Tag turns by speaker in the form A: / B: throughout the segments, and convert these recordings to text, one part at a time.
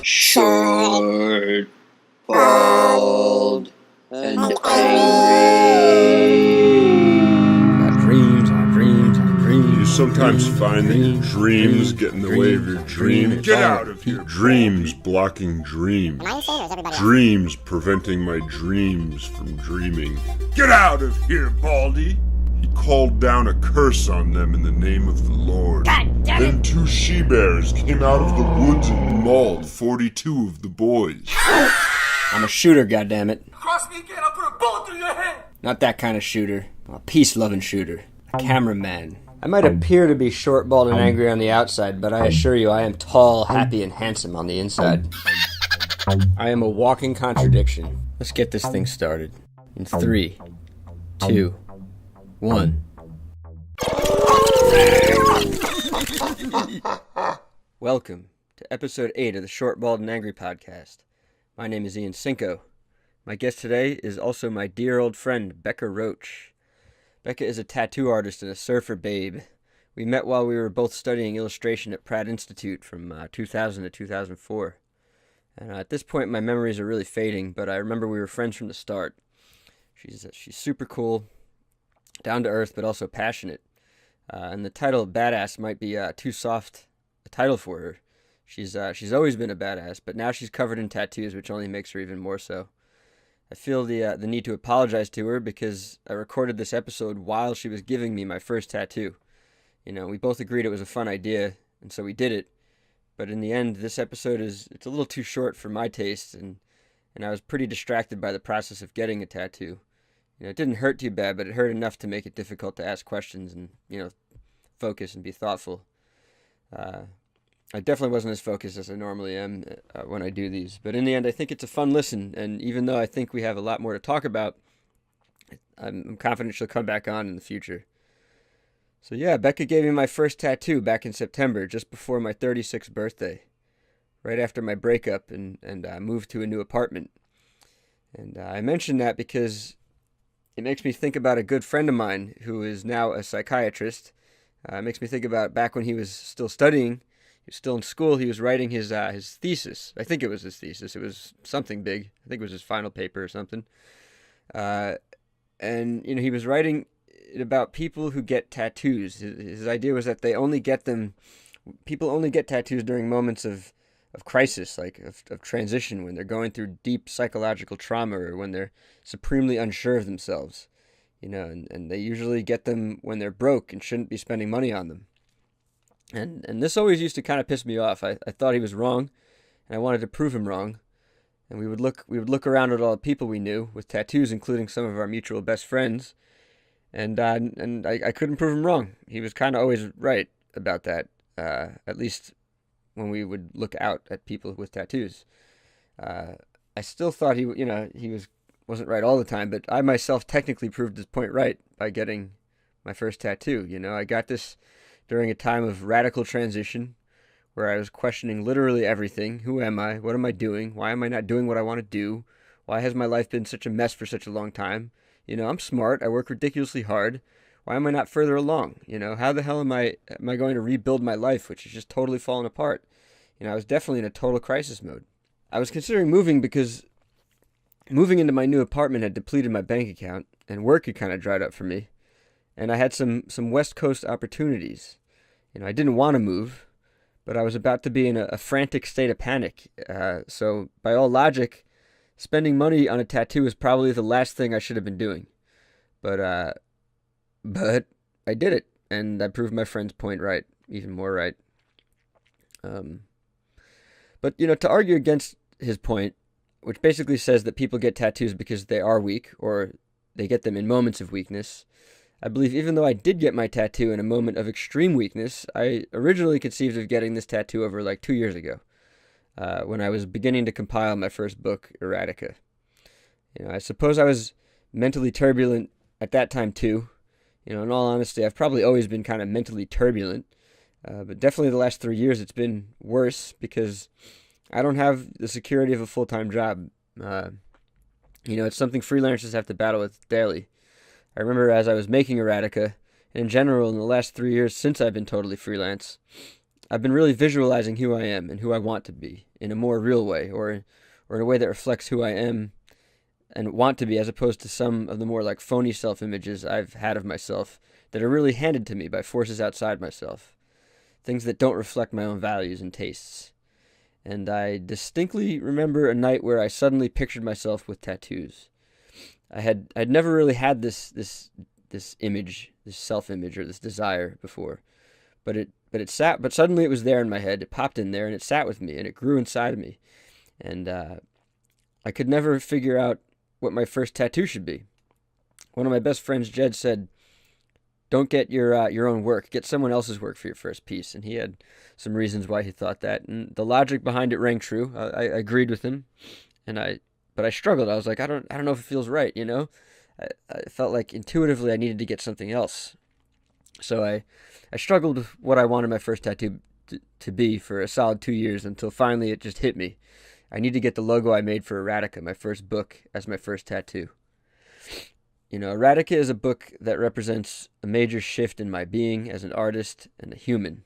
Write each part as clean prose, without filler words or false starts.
A: Short, bald, and angry.
B: You sometimes find that your dreams get in the way of your dream. Get out of here! Dreams blocking dreams. Dreams preventing my dreams from dreaming. Get out of here, Baldy! He called down a curse on them in the name of the Lord. Then 2 she-bears came out of the woods and mauled 42 of the boys.
C: I'm a shooter, goddammit.
D: Cross me again, I'll put a bullet through your head!
C: Not that kind of shooter. I'm a peace-loving shooter. A cameraman. I might appear to be short, bald, and angry on the outside, but I assure you I am tall, happy, and handsome on the inside. I am a walking contradiction. Let's get this thing started. In 3, 2, 1. Welcome to episode 8 of the Short, Bald, and Angry podcast. My name is Cinco. My guest today is also my dear old friend, Becca Roach. Becca is a tattoo artist and a surfer babe. We met while we were both studying illustration at Pratt Institute from 2000 to 2004. And at this point, my memories are really fading, but I remember we were friends from the start. She's super cool, down to earth, but also passionate. And the title Badass might be too soft a title for her. She's always been a badass, but now she's covered in tattoos, which only makes her even more so. I feel the need to apologize to her because I recorded this episode while she was giving me my first tattoo. You know, we both agreed it was a fun idea, and so we did it. But in the end, this episode it's a little too short for my taste, and I was pretty distracted by the process of getting a tattoo. You know, it didn't hurt too bad, but it hurt enough to make it difficult to ask questions and, focus and be thoughtful. I definitely wasn't as focused as I normally am when I do these. But in the end, I think it's a fun listen. And even though I think we have a lot more to talk about, I'm confident she'll come back on in the future. So yeah, Becca gave me my first tattoo back in September, just before my 36th birthday. Right after my breakup and moved to a new apartment. And I mention that because it makes me think about a good friend of mine who is now a psychiatrist. It makes me think about back when he was still studying. He was still in school. He was writing his thesis. I think it was his thesis. It was something big. I think it was his final paper or something. And he was writing it about people who get tattoos. His idea was that people only get tattoos during moments of crisis, like of transition, when they're going through deep psychological trauma or when they're supremely unsure of themselves. And they usually get them when they're broke and shouldn't be spending money on them. And this always used to kind of piss me off. I thought he was wrong, and I wanted to prove him wrong. And we would look around at all the people we knew with tattoos, including some of our mutual best friends, and I couldn't prove him wrong. He was kind of always right about that, at least when we would look out at people with tattoos. I still thought he wasn't right all the time, but I myself technically proved his point right by getting my first tattoo. I got this during a time of radical transition where I was questioning literally everything. Who am I? What am I doing? Why am I not doing what I want to do? Why has my life been such a mess for such a long time? I'm smart. I work ridiculously hard. Why am I not further along? How the hell am I going to rebuild my life, which is just totally falling apart? I was definitely in a total crisis mode. I was considering moving because moving into my new apartment had depleted my bank account and work had kind of dried up for me. And I had some West Coast opportunities. I didn't want to move, but I was about to be in a frantic state of panic. So by all logic, spending money on a tattoo is probably the last thing I should have been doing. But I did it, and I proved my friend's point right, even more right. But to argue against his point, which basically says that people get tattoos because they are weak, or they get them in moments of weakness, I believe even though I did get my tattoo in a moment of extreme weakness, I originally conceived of getting this tattoo over like 2 years ago, when I was beginning to compile my first book, Erotica. I suppose I was mentally turbulent at that time too. In all honesty, I've probably always been kind of mentally turbulent, but definitely the last 3 years it's been worse because I don't have the security of a full-time job. It's something freelancers have to battle with daily. I remember as I was making Erotica, and in general in the last 3 years since I've been totally freelance, I've been really visualizing who I am and who I want to be in a more real way, or in a way that reflects who I am and want to be, as opposed to some of the more like phony self-images I've had of myself that are really handed to me by forces outside myself, things that don't reflect my own values and tastes. And I distinctly remember a night where I suddenly pictured myself with tattoos. I'd never really had this image, this self-image, or this desire before, but suddenly it was there in my head. It popped in there and it sat with me and it grew inside of me, and I could never figure out what my first tattoo should be. One of my best friends, Jed, said, "Don't get your own work. Get someone else's work for your first piece." And he had some reasons why he thought that, and the logic behind it rang true. I agreed with him, but I struggled. I was like, I don't know if it feels right. I felt like intuitively I needed to get something else. So I struggled with what I wanted my first tattoo to be for a solid 2 years, until finally it just hit me. I need to get the logo I made for Erotica, my first book, as my first tattoo. Erotica is a book that represents a major shift in my being as an artist and a human.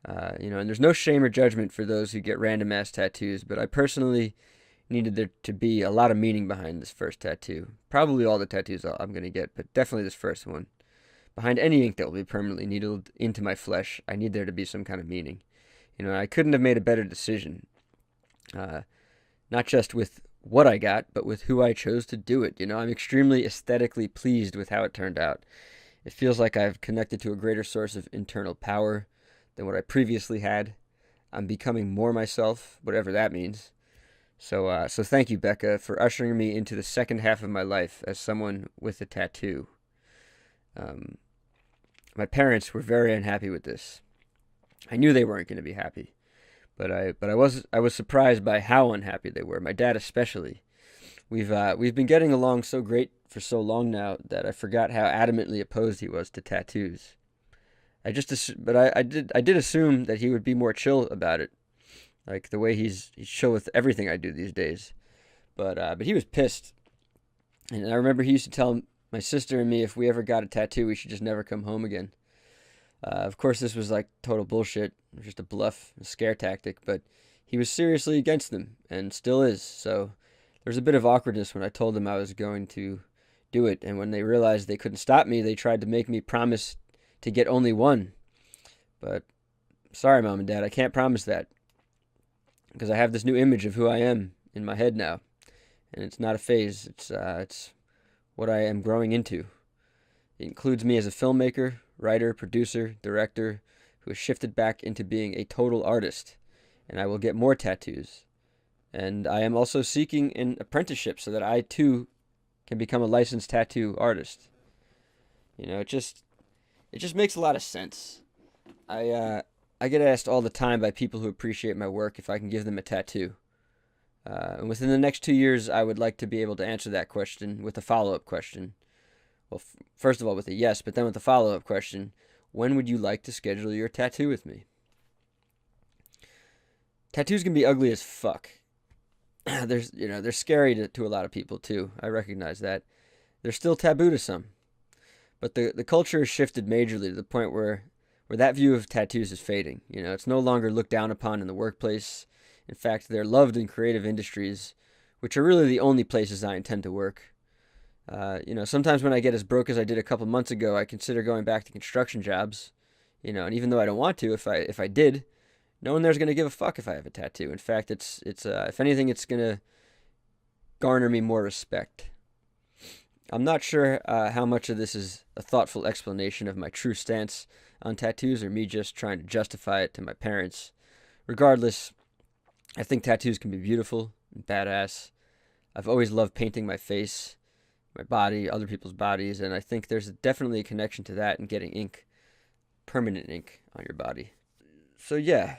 C: And there's no shame or judgment for those who get random ass tattoos, but I personally needed there to be a lot of meaning behind this first tattoo. Probably all the tattoos I'm going to get, but definitely this first one. Behind any ink that will be permanently needled into my flesh, I need there to be some kind of meaning. I couldn't have made a better decision. Not just with what I got, but with who I chose to do it. I'm extremely aesthetically pleased with how it turned out. It feels like I've connected to a greater source of internal power than what I previously had. I'm becoming more myself, whatever that means. So thank you, Becca, for ushering me into the second half of my life as someone with a tattoo. My parents were very unhappy with this. I knew they weren't going to be happy, but I was surprised by how unhappy they were. My dad especially. We've been getting along so great for so long now that I forgot how adamantly opposed he was to tattoos. I did assume that he would be more chill about it, like the way he's chill with everything I do these days. But he was pissed, and I remember he used to tell my sister and me if we ever got a tattoo, we should just never come home again. Of course, this was like total bullshit, just a bluff, a scare tactic, but he was seriously against them, and still is. So there was a bit of awkwardness when I told them I was going to do it, and when they realized they couldn't stop me, they tried to make me promise to get only one. But sorry, Mom and Dad, I can't promise that, because I have this new image of who I am in my head now, and it's not a phase. It's what I am growing into. It includes me as a filmmaker, writer, producer, director, who has shifted back into being a total artist, and I will get more tattoos. And I am also seeking an apprenticeship so that I too can become a licensed tattoo artist. It just makes a lot of sense. I get asked all the time by people who appreciate my work if I can give them a tattoo. And within the next 2 years, I would like to be able to answer that question with a follow-up question. Well, first of all, with a yes, but then with a follow-up question: when would you like to schedule your tattoo with me? Tattoos can be ugly as fuck. They're scary to a lot of people too. I recognize that. They're still taboo to some. But the culture has shifted majorly to the point where that view of tattoos is fading. It's no longer looked down upon in the workplace. In fact, they're loved in creative industries, which are really the only places I intend to work. Sometimes when I get as broke as I did a couple months ago, I consider going back to construction jobs. And even though I don't want to, if I did, no one there's gonna give a fuck if I have a tattoo. In fact, it's if anything, it's gonna garner me more respect. I'm not sure how much of this is a thoughtful explanation of my true stance on tattoos, or me just trying to justify it to my parents. Regardless, I think tattoos can be beautiful and badass. I've always loved painting my face, my body, other people's bodies, and I think there's definitely a connection to that and getting ink, permanent ink, on your body. So yeah,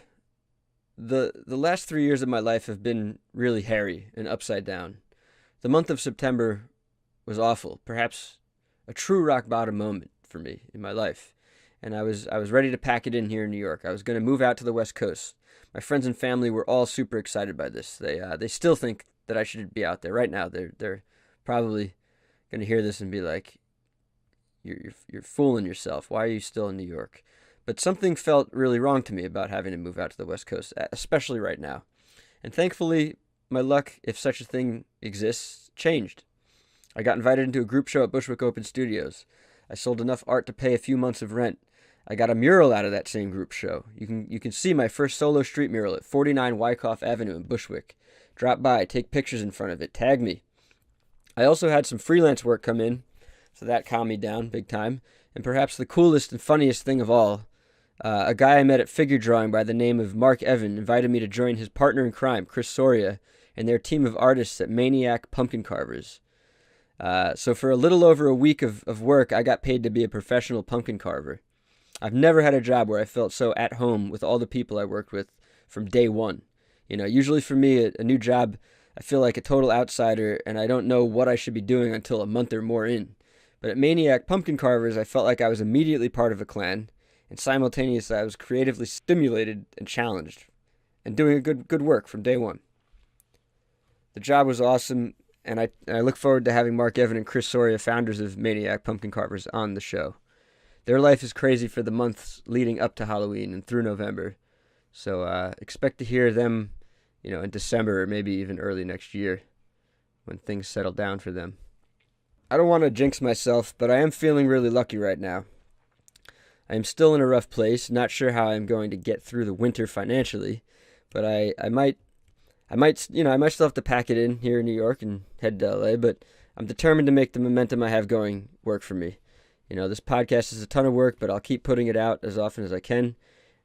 C: the last 3 years of my life have been really hairy and upside down. The month of September was awful, perhaps a true rock bottom moment for me in my life. And I was ready to pack it in here in New York. I was going to move out to the West Coast. My friends and family were all super excited by this. They still think that I should be out there right now. They're probably going to hear this and be like, "You're fooling yourself. Why are you still in New York?" But something felt really wrong to me about having to move out to the West Coast, especially right now. And thankfully, my luck, if such a thing exists, changed. I got invited into a group show at Bushwick Open Studios. I sold enough art to pay a few months of rent. I got a mural out of that same group show. You can see my first solo street mural at 49 Wyckoff Avenue in Bushwick. Drop by, take pictures in front of it, tag me. I also had some freelance work come in, so that calmed me down big time. And perhaps the coolest and funniest thing of all, a guy I met at figure drawing by the name of Mark Evan invited me to join his partner in crime, Chris Soria, and their team of artists at Maniac Pumpkin Carvers. So for a little over a week of work, I got paid to be a professional pumpkin carver. I've never had a job where I felt so at home with all the people I worked with from day one. Usually for me, a new job, I feel like a total outsider, and I don't know what I should be doing until a month or more in. But at Maniac Pumpkin Carvers, I felt like I was immediately part of a clan, and simultaneously I was creatively stimulated and challenged, and doing a good work from day one. The job was awesome, and I look forward to having Mark Evan and Chris Soria, founders of Maniac Pumpkin Carvers, on the show. Their life is crazy for the months leading up to Halloween and through November, so expect to hear them, in December or maybe even early next year when things settle down for them. I don't want to jinx myself, but I am feeling really lucky right now. I am still in a rough place, not sure how I'm going to get through the winter financially, but I might still have to pack it in here in New York and head to LA, but I'm determined to make the momentum I have going work for me. This podcast is a ton of work, but I'll keep putting it out as often as I can.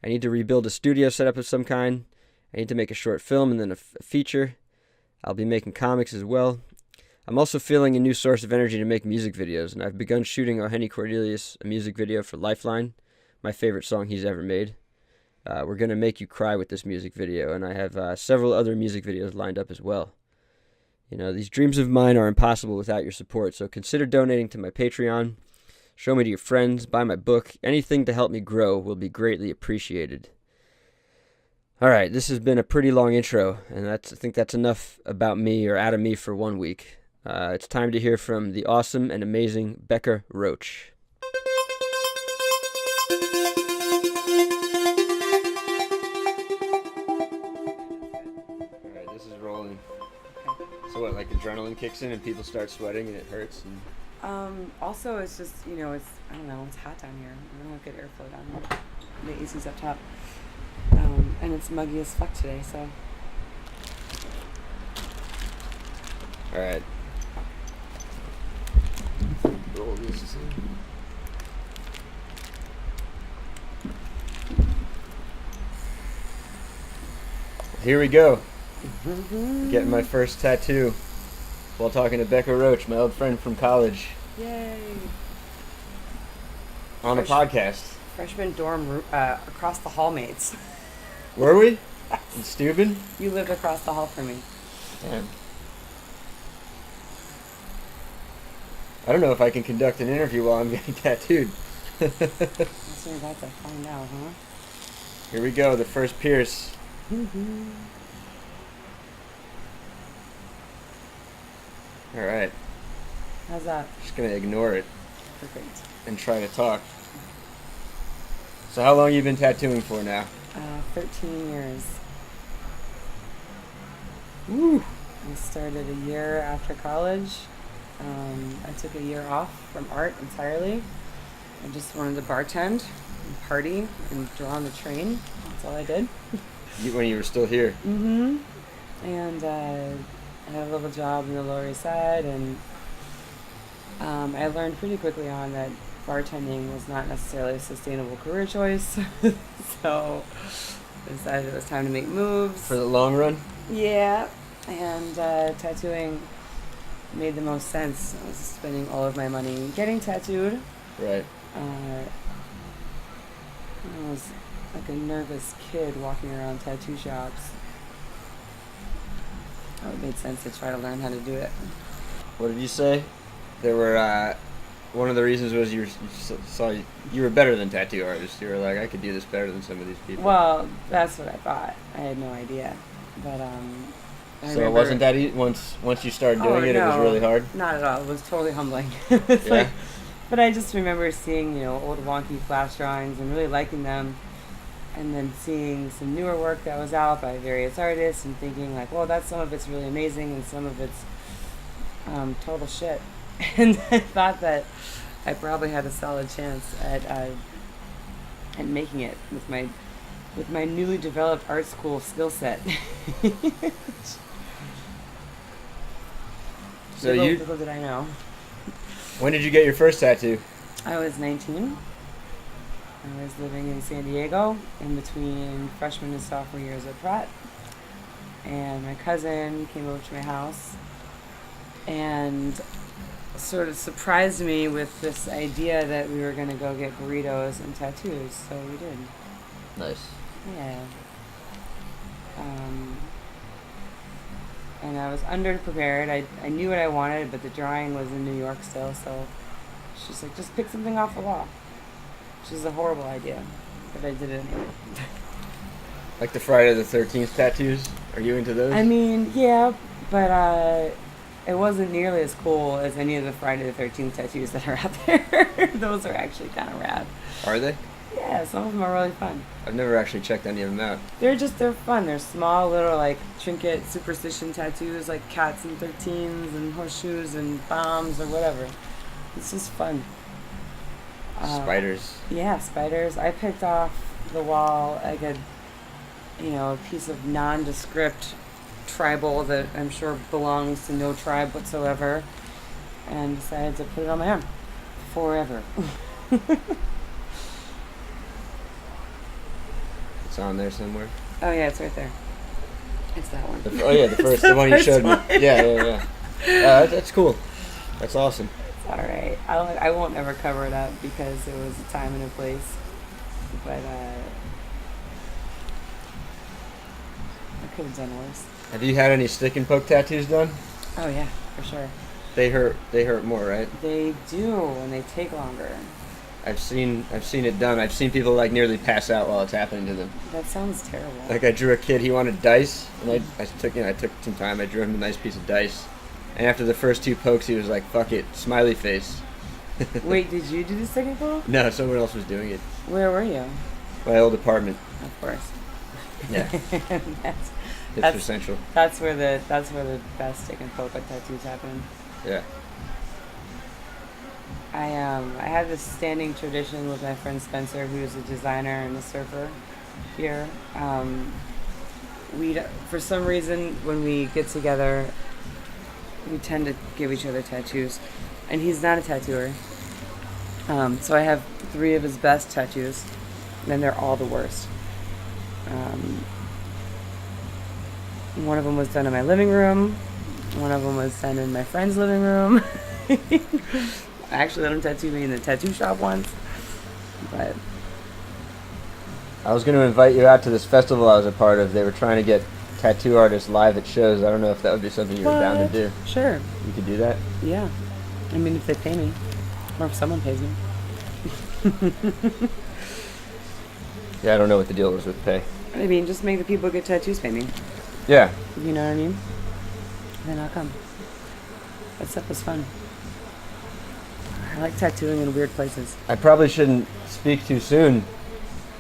C: I need to rebuild a studio setup of some kind. I need to make a short film and then a feature. I'll be making comics as well. I'm also feeling a new source of energy to make music videos, and I've begun shooting Eugenio Cornelius a music video for Lifeline, my favorite song he's ever made. We're going to make you cry with this music video, and I have several other music videos lined up as well. These dreams of mine are impossible without your support, so consider donating to my Patreon, show me to your friends, buy my book. Anything to help me grow will be greatly appreciated. All right, this has been a pretty long intro, and I think that's enough about me or out of me for 1 week. It's time to hear from the awesome and amazing Becca Roach. All right, this is rolling. So what, like adrenaline kicks in and people start sweating and it hurts?
E: Also, it's just, I don't know, it's hot down here. I don't have good airflow down here. The AC's up top. And it's muggy as fuck today, so.
C: All right. Roll this in. Here we go. Getting my first tattoo while talking to Becca Roach, my old friend from college.
E: Yay.
C: On a podcast.
E: Freshman dorm across the hall mates.
C: Were we? In Steuben?
E: You lived across the hall from me.
C: Damn. I don't know if I can conduct an interview while I'm getting tattooed.
E: Guess we're about to find out, huh?
C: Here we go, the first pierce. Alright.
E: How's that?
C: Just gonna ignore it
E: Perfect.
C: and try to talk. So how long you been tattooing for now?
E: 13 years.
C: Woo!
E: I started a year after college. I took a year off from art entirely. I just wanted to bartend and party and draw on the train. That's all I did.
C: When you were still here?
E: Mm-hmm. And I had a little job in the Lower East Side, and I learned pretty quickly on that bartending was not necessarily a sustainable career choice. So I decided it was time to make moves.
C: For the long run?
E: Yeah. And tattooing made the most sense. I was spending all of my money getting tattooed.
C: Right.
E: I was like a nervous kid walking around tattoo shops. So it made sense to try to learn how to do it.
C: What did you say? There were, one of the reasons was you saw you were better than tattoo artists. You were like, I could do this better than some of these people.
E: Well, that's what I thought. I had no idea. But,
C: so it wasn't that easy? Once you started doing it, it was really hard?
E: Not at all. It was totally humbling.
C: Yeah?
E: But I just remember seeing, old wonky flash drawings and really liking them. And then seeing some newer work that was out by various artists and thinking like, well, some of it's really amazing and some of it's total shit. And I thought that I probably had a solid chance at making it with my newly developed art school skill set.
C: So
E: little did I know.
C: When did you get your first tattoo?
E: I was 19. I was living in San Diego in between freshman and sophomore years at Pratt. And my cousin came over to my house and sort of surprised me with this idea that we were going to go get burritos and tattoos. So we did.
C: Nice.
E: Yeah. And I was underprepared. I knew what I wanted, but the drawing was in New York still. So she's like, just pick something off the wall. Which is a horrible idea, but I did it anyway.
C: Like the Friday the 13th tattoos? Are you into those?
E: I mean, yeah, but it wasn't nearly as cool as any of the Friday the 13th tattoos that are out there. Those are actually kind of rad.
C: Are they?
E: Yeah, some of them are really fun.
C: I've never actually checked any of them out.
E: They're fun. They're small little like trinket superstition tattoos like cats and 13s and horseshoes and bombs or whatever. It's just fun.
C: Spiders.
E: Yeah, spiders. I picked off the wall like a piece of nondescript tribal that I'm sure belongs to no tribe whatsoever, and decided to put it on my arm forever.
C: It's on there somewhere.
E: Oh yeah, it's right there. It's that one.
C: The first, the one you showed me. Yeah. That's cool. That's awesome.
E: All right. I won't ever cover it up because it was a time and a place. But I could have done worse.
C: Have you had any stick and poke tattoos done?
E: Oh yeah, for sure.
C: They hurt more, right?
E: They do, and they take longer.
C: I've seen it done. I've seen people like nearly pass out while it's happening to them.
E: That sounds terrible.
C: Like I drew a kid, he wanted dice, and I took some time. I drew him a nice piece of dice, and after the first 2 pokes, he was like, "Fuck it," smiley face.
E: Wait, did you do the second pull?
C: No, someone else was doing it.
E: Where were you?
C: My old apartment.
E: Of course.
C: Yeah.
E: That's
C: Central.
E: That's where the best stick and poke tattoos happen.
C: Yeah.
E: I had this standing tradition with my friend Spencer, who is a designer and a surfer here. We for some reason when we get together, we tend to give each other tattoos, and he's not a tattooer. So I have 3 of his best tattoos, and they're all the worst. One of them was done in my living room. One of them was done in my friend's living room. I actually let him tattoo me in the tattoo shop once. But
C: I was going to invite you out to this festival I was a part of. They were trying to get tattoo artists live at shows. I don't know if that would be something you were down to do.
E: Sure.
C: You could do that?
E: Yeah. I mean, if they pay me. Or if someone pays me.
C: Yeah, I don't know what the deal was with pay.
E: I mean, just make the people who get tattoos pay me.
C: Yeah.
E: You know what I mean? Then I'll come. That stuff was fun. I like tattooing in weird places.
C: I probably shouldn't speak too soon,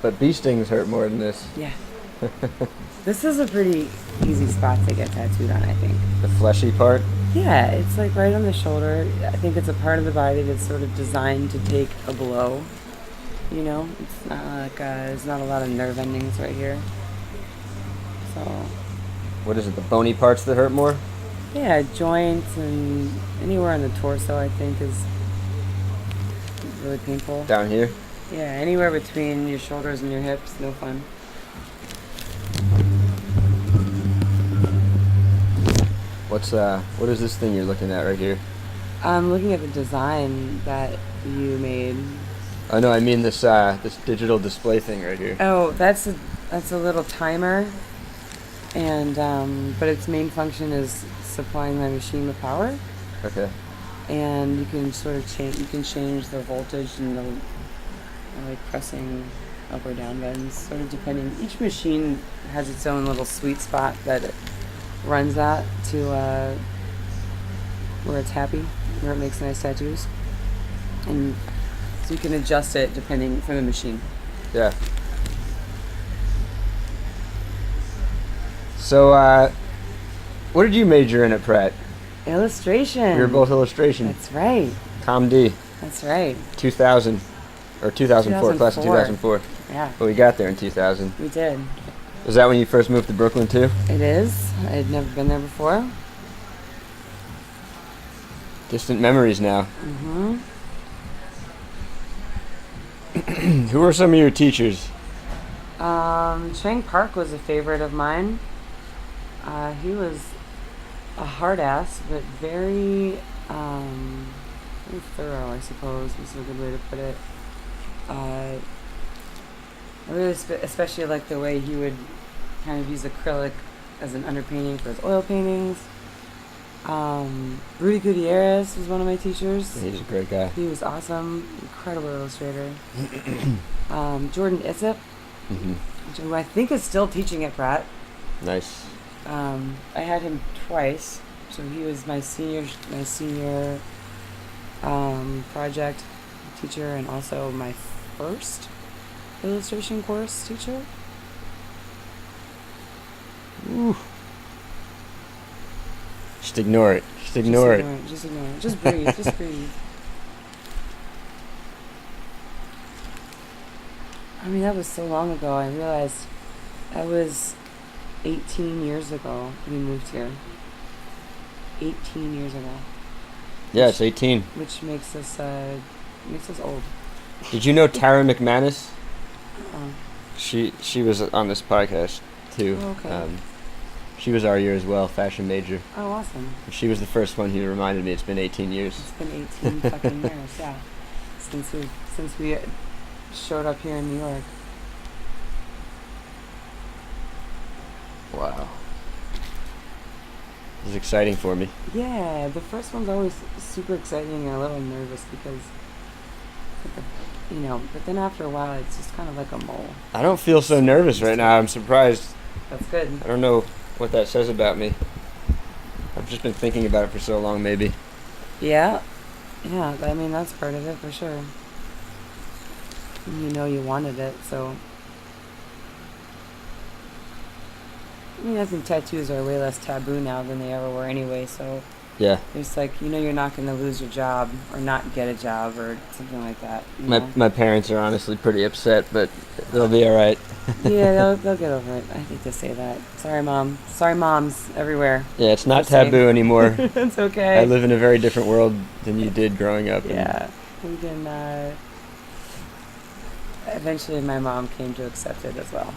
C: but bee stings hurt more than this.
E: Yeah. This is a pretty easy spot to get tattooed on, I think.
C: The fleshy part?
E: Yeah, it's like right on the shoulder. I think it's a part of the body that's sort of designed to take a blow. You know, it's not like there's not a lot of nerve endings right here. So.
C: What is it? The bony parts that hurt more?
E: Yeah, joints and anywhere on the torso, I think, is really painful.
C: Down here?
E: Yeah, anywhere between your shoulders and your hips, no fun.
C: What is this thing you're looking at right here?
E: I'm looking at the design that you made.
C: Oh no, I mean this digital display thing right here.
E: Oh, that's a little timer, and but its main function is supplying my machine with power.
C: Okay.
E: And you can sort of change the voltage and the like pressing up or down buttons, sort of depending. Each machine has its own little sweet spot that it runs at to where it's happy, where it makes nice tattoos. and so you can adjust it depending from the machine.
C: Yeah. So, what did you major in at Pratt?
E: Illustration.
C: We were both illustration.
E: That's right.
C: ComD.
E: That's right.
C: 2000. Or 2004, class of
E: 2004.
C: 2004.
E: Yeah.
C: But we got there in 2000.
E: We did.
C: Was that when you first moved to Brooklyn, too?
E: It is. I had never been there before.
C: Distant memories now.
E: Mm-hmm.
C: Who were some of your teachers?
E: Chang Park was a favorite of mine. He was a hard ass, but very thorough, I suppose, is a good way to put it. I really especially like the way he would kind of use acrylic as an underpainting for his oil paintings. Rudy Gutierrez was one of my teachers.
C: Yeah, he's a great guy.
E: He was awesome, incredible illustrator. Jordan Issip, who I think is still teaching at Pratt.
C: Nice.
E: I had him twice, so he was my senior project teacher and also my first illustration course teacher.
C: Ooh. Just ignore it. Just ignore it.
E: Just ignore it. Just breathe. Just breathe. I mean, that was so long ago. I realized that was 18 years ago we moved here. 18 years ago.
C: Yeah, it's 18.
E: Which makes us old.
C: Did you know Tara McManus?
E: Oh,
C: She was on this podcast too.
E: okay.
C: She was our year as well, fashion major.
E: Oh, awesome.
C: She was the first one who reminded me it's been 18 years.
E: It's been 18 fucking years, yeah. Since we showed up here in New York.
C: Wow. This is exciting for me.
E: Yeah, the first one's always super exciting and a little nervous because, but then after a while it's just kind of like a mole.
C: I don't feel so nervous right now. I'm surprised.
E: That's good.
C: I don't know what that says about me. I've just been thinking about it for so long, maybe.
E: Yeah, I mean, that's part of it for sure. You wanted it, so. I mean, I think tattoos are way less taboo now than they ever were anyway, so.
C: Yeah.
E: It's like, you're not going to lose your job or not get a job or something like that. You know?
C: My parents are honestly pretty upset, but they'll be all right.
E: Yeah, they'll get over it. I hate to say that. Sorry, Mom. Sorry, moms everywhere.
C: Yeah, it's not
E: Same.
C: taboo anymore.
E: It's okay.
C: I live in a very different world than you did growing up.
E: Yeah. We can, eventually my mom came to accept it as well.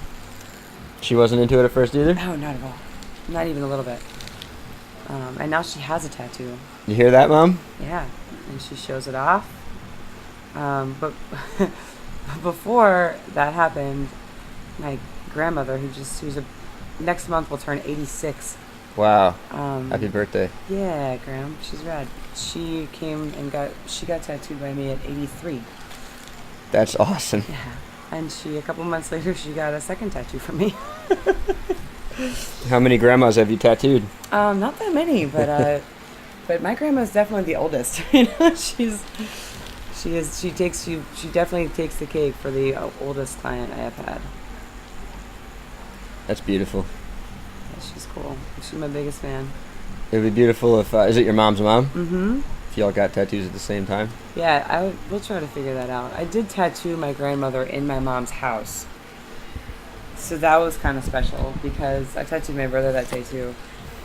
C: She wasn't into it at first either?
E: No, not at all. Not even a little bit. And now she has a tattoo.
C: You hear that, Mom?
E: Yeah. And she shows it off. But before that happened, my grandmother, next month will turn 86.
C: Wow. Happy birthday.
E: Yeah, Gram. She's rad. She came and got tattooed by me at 83.
C: That's awesome.
E: Yeah. And a couple months later, she got a second tattoo from me.
C: How many grandmas have you tattooed?
E: Not that many, but my grandma's definitely the oldest. She definitely takes the cake for the oldest client I have had.
C: That's beautiful.
E: Yeah, she's cool. She's my biggest fan.
C: It would be beautiful if, is it your mom's mom?
E: Mm-hmm.
C: If y'all got tattoos at the same time?
E: Yeah, we'll try to figure that out. I did tattoo my grandmother in my mom's house. So that was kind of special because I tattooed my brother that day too.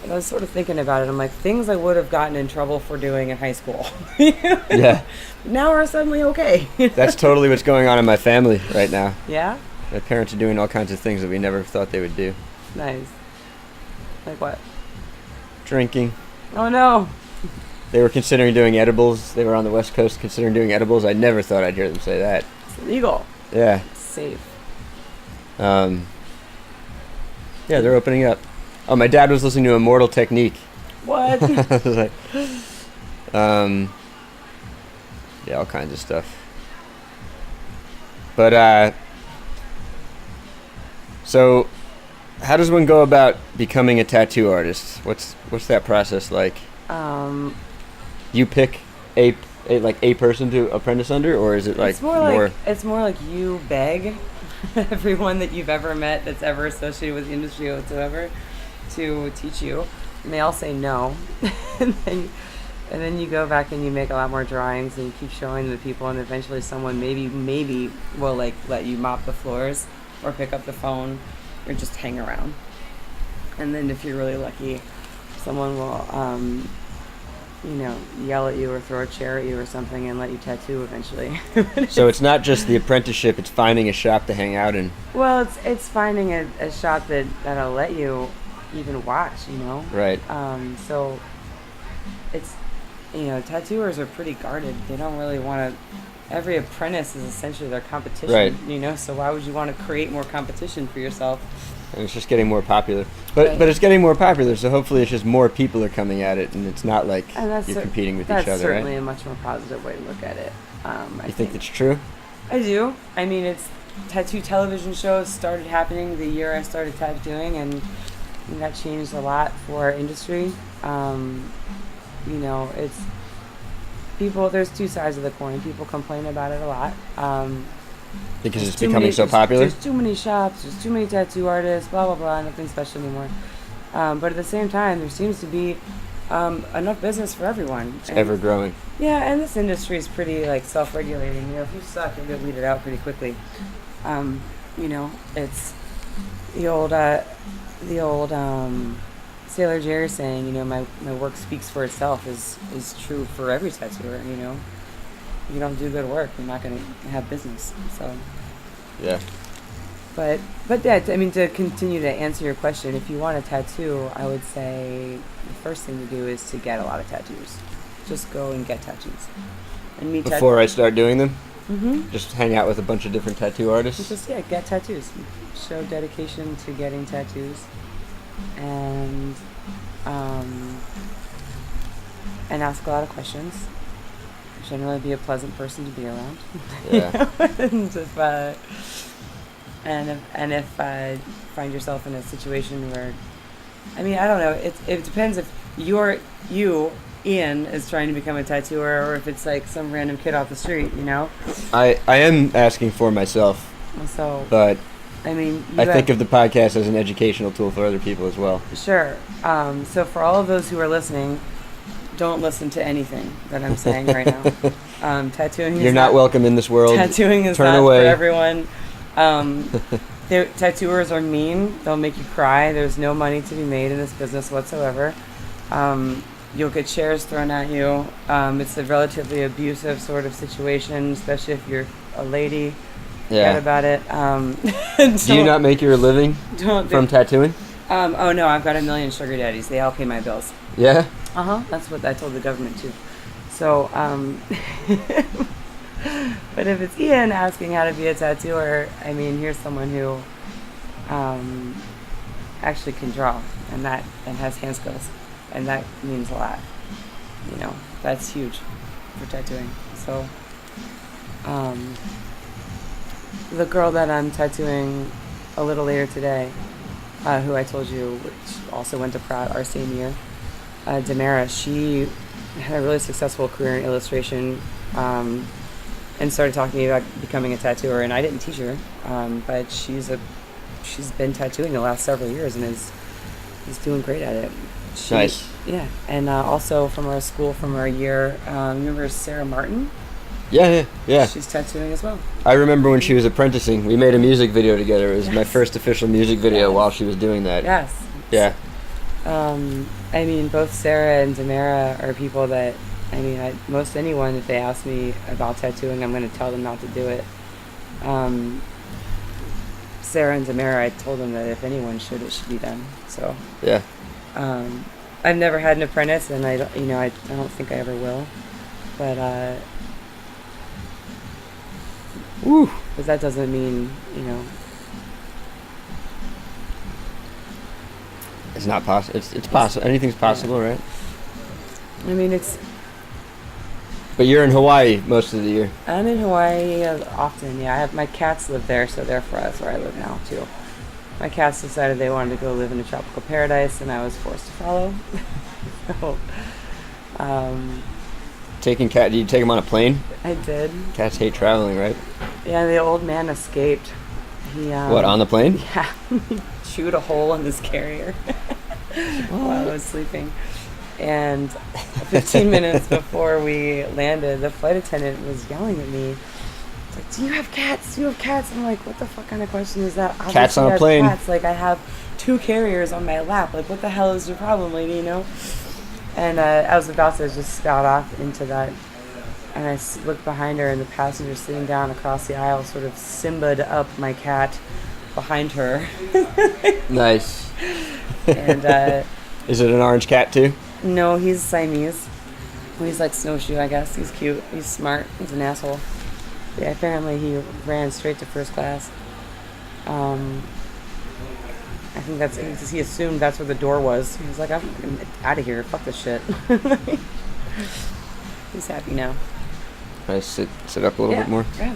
E: And I was sort of thinking about it. I'm like, things I would have gotten in trouble for doing in high school.
C: Yeah.
E: Now are suddenly okay.
C: That's totally what's going on in my family right now.
E: Yeah?
C: My parents are doing all kinds of things that we never thought they would do.
E: Nice. Like what?
C: Drinking.
E: Oh no.
C: They were considering doing edibles. They were on the West Coast considering doing edibles. I never thought I'd hear them say that.
E: It's illegal.
C: Yeah.
E: It's safe.
C: Yeah, they're opening up. Oh, my dad was listening to Immortal Technique.
E: What?
C: I was like, yeah, all kinds of stuff. But, so, how does one go about becoming a tattoo artist? What's that process like? You pick a a person to apprentice under, or is it like
E: It's more like you beg everyone that you've ever met that's ever associated with the industry whatsoever to teach you, and they all say no. And then you go back and you make a lot more drawings and you keep showing the people, and eventually someone maybe will like let you mop the floors or pick up the phone or just hang around. And then if you're really lucky, someone will yell at you or throw a chair at you or something and let you tattoo eventually.
C: So it's not just the apprenticeship, it's finding a shop to hang out in.
E: Well, it's finding a shop that'll let you even watch,
C: Right.
E: So it's, tattooers are pretty guarded. They don't really want to, every apprentice is essentially their competition,
C: right.
E: So why would you want to create more competition for yourself?
C: And it's just getting more popular. But it's getting more popular, so hopefully it's just more people are coming at it, and it's not like you're competing with each other,
E: That's certainly
C: right?
E: a much more positive way to look at it.
C: You think that's true?
E: I do. I mean, it's tattoo television shows started happening the year I started tattooing, and that changed a lot for our industry. It's people. There's two sides of the coin. People complain about it a lot.
C: Because it's becoming so popular?
E: There's too many shops, there's too many tattoo artists, blah, blah, blah, nothing special anymore. But at the same time, there seems to be enough business for everyone.
C: It's ever growing.
E: Yeah, and this industry is pretty, self-regulating. If you suck, you'll get weeded out pretty quickly. It's the old Sailor Jerry saying, my work speaks for itself is true for every tattooer, If you don't do good work, you're not going to have business. So,
C: yeah.
E: But yeah, to continue to answer your question, if you want a tattoo, I would say the first thing to do is to get a lot of tattoos. Just go and get tattoos. And meet
C: before I start doing them?
E: Mm-hmm.
C: Just hang out with a bunch of different tattoo artists?
E: Get tattoos. Show dedication to getting tattoos. And ask a lot of questions. Generally be a pleasant person to be around.
C: Yeah.
E: and if find yourself in a situation where, I don't know, it depends if Ian is trying to become a tattooer, or if it's like some random kid off the street,
C: I am asking for myself.
E: So,
C: but
E: I
C: think of the podcast as an educational tool for other people as well.
E: Sure. So for all of those who are listening, don't listen to anything that I'm saying right now. Tattooing.
C: You're not welcome in this world.
E: Tattooing is
C: Turn
E: not
C: away.
E: for everyone. Tattooers are mean. They'll make you cry. There's no money to be made in this business whatsoever. You'll get chairs thrown at you. It's a relatively abusive sort of situation, especially if you're a lady.
C: Yeah.
E: Forget about it.
C: Do you not make your living from tattooing?
E: Oh no, I've got a million sugar daddies. They all pay my bills.
C: Yeah?
E: That's what I told the government too. So, but if it's Ian asking how to be a tattooer, here's someone who actually can draw and has hand skills, and that means a lot. That's huge for tattooing. So, the girl that I'm tattooing a little later today, who I told you, which also went to Pratt our same year, Demara, she had a really successful career in illustration, and started talking to me about becoming a tattooer, and I didn't teach her, but she's been tattooing the last several years and is doing great at it.
C: Nice.
E: Yeah, and also from our school, from our year, remember Sarah Martin?
C: Yeah.
E: She's tattooing as well.
C: I remember when she was apprenticing. We made a music video together. It was my first official music video while she was doing that.
E: Yes.
C: Yeah.
E: Both Sarah and Demara are people that, most anyone, if they ask me about tattooing, I'm going to tell them not to do it. Sarah and Demara, I told them that if anyone should, it should be them. So.
C: Yeah.
E: I've never had an apprentice, and I don't think I ever will. But,
C: Woo.
E: But that doesn't mean,
C: It's not possible. It's possible. Anything's possible, right?
E: It's...
C: But you're in Hawaii most of the year.
E: I'm in Hawaii often, yeah. My cats live there, so therefore that's where I live now, too. My cats decided they wanted to go live in a tropical paradise, and I was forced to follow. So,
C: Taking cat? Did you take him on a plane?
E: I did.
C: Cats hate traveling, right?
E: Yeah, the old man escaped. He
C: What, on the plane?
E: Yeah, he chewed a hole in his carrier while I was sleeping. And 15 minutes before we landed, the flight attendant was yelling at me. It's like, do you have cats? Do you have cats? I'm like, what the fuck kind of question is that?
C: Cats
E: Obviously
C: on
E: I
C: a
E: have
C: plane.
E: Cats. Like, I have 2 carriers on my lap. Like, what the hell is your problem, lady, you know? And I was about to just scout off into that. And I looked behind her, and the passenger sitting down across the aisle sort of Simba'd up my cat behind her.
C: Nice.
E: And
C: is it an orange cat too?
E: no, he's Siamese. He's like Snowshoe, I guess. He's cute. He's smart. He's an asshole. Yeah, apparently he ran straight to first class. I think that's because he assumed that's where the door was. He was like, I'm out of here. Fuck this shit. He's happy now.
C: Can I sit up a little bit more?
E: Yeah.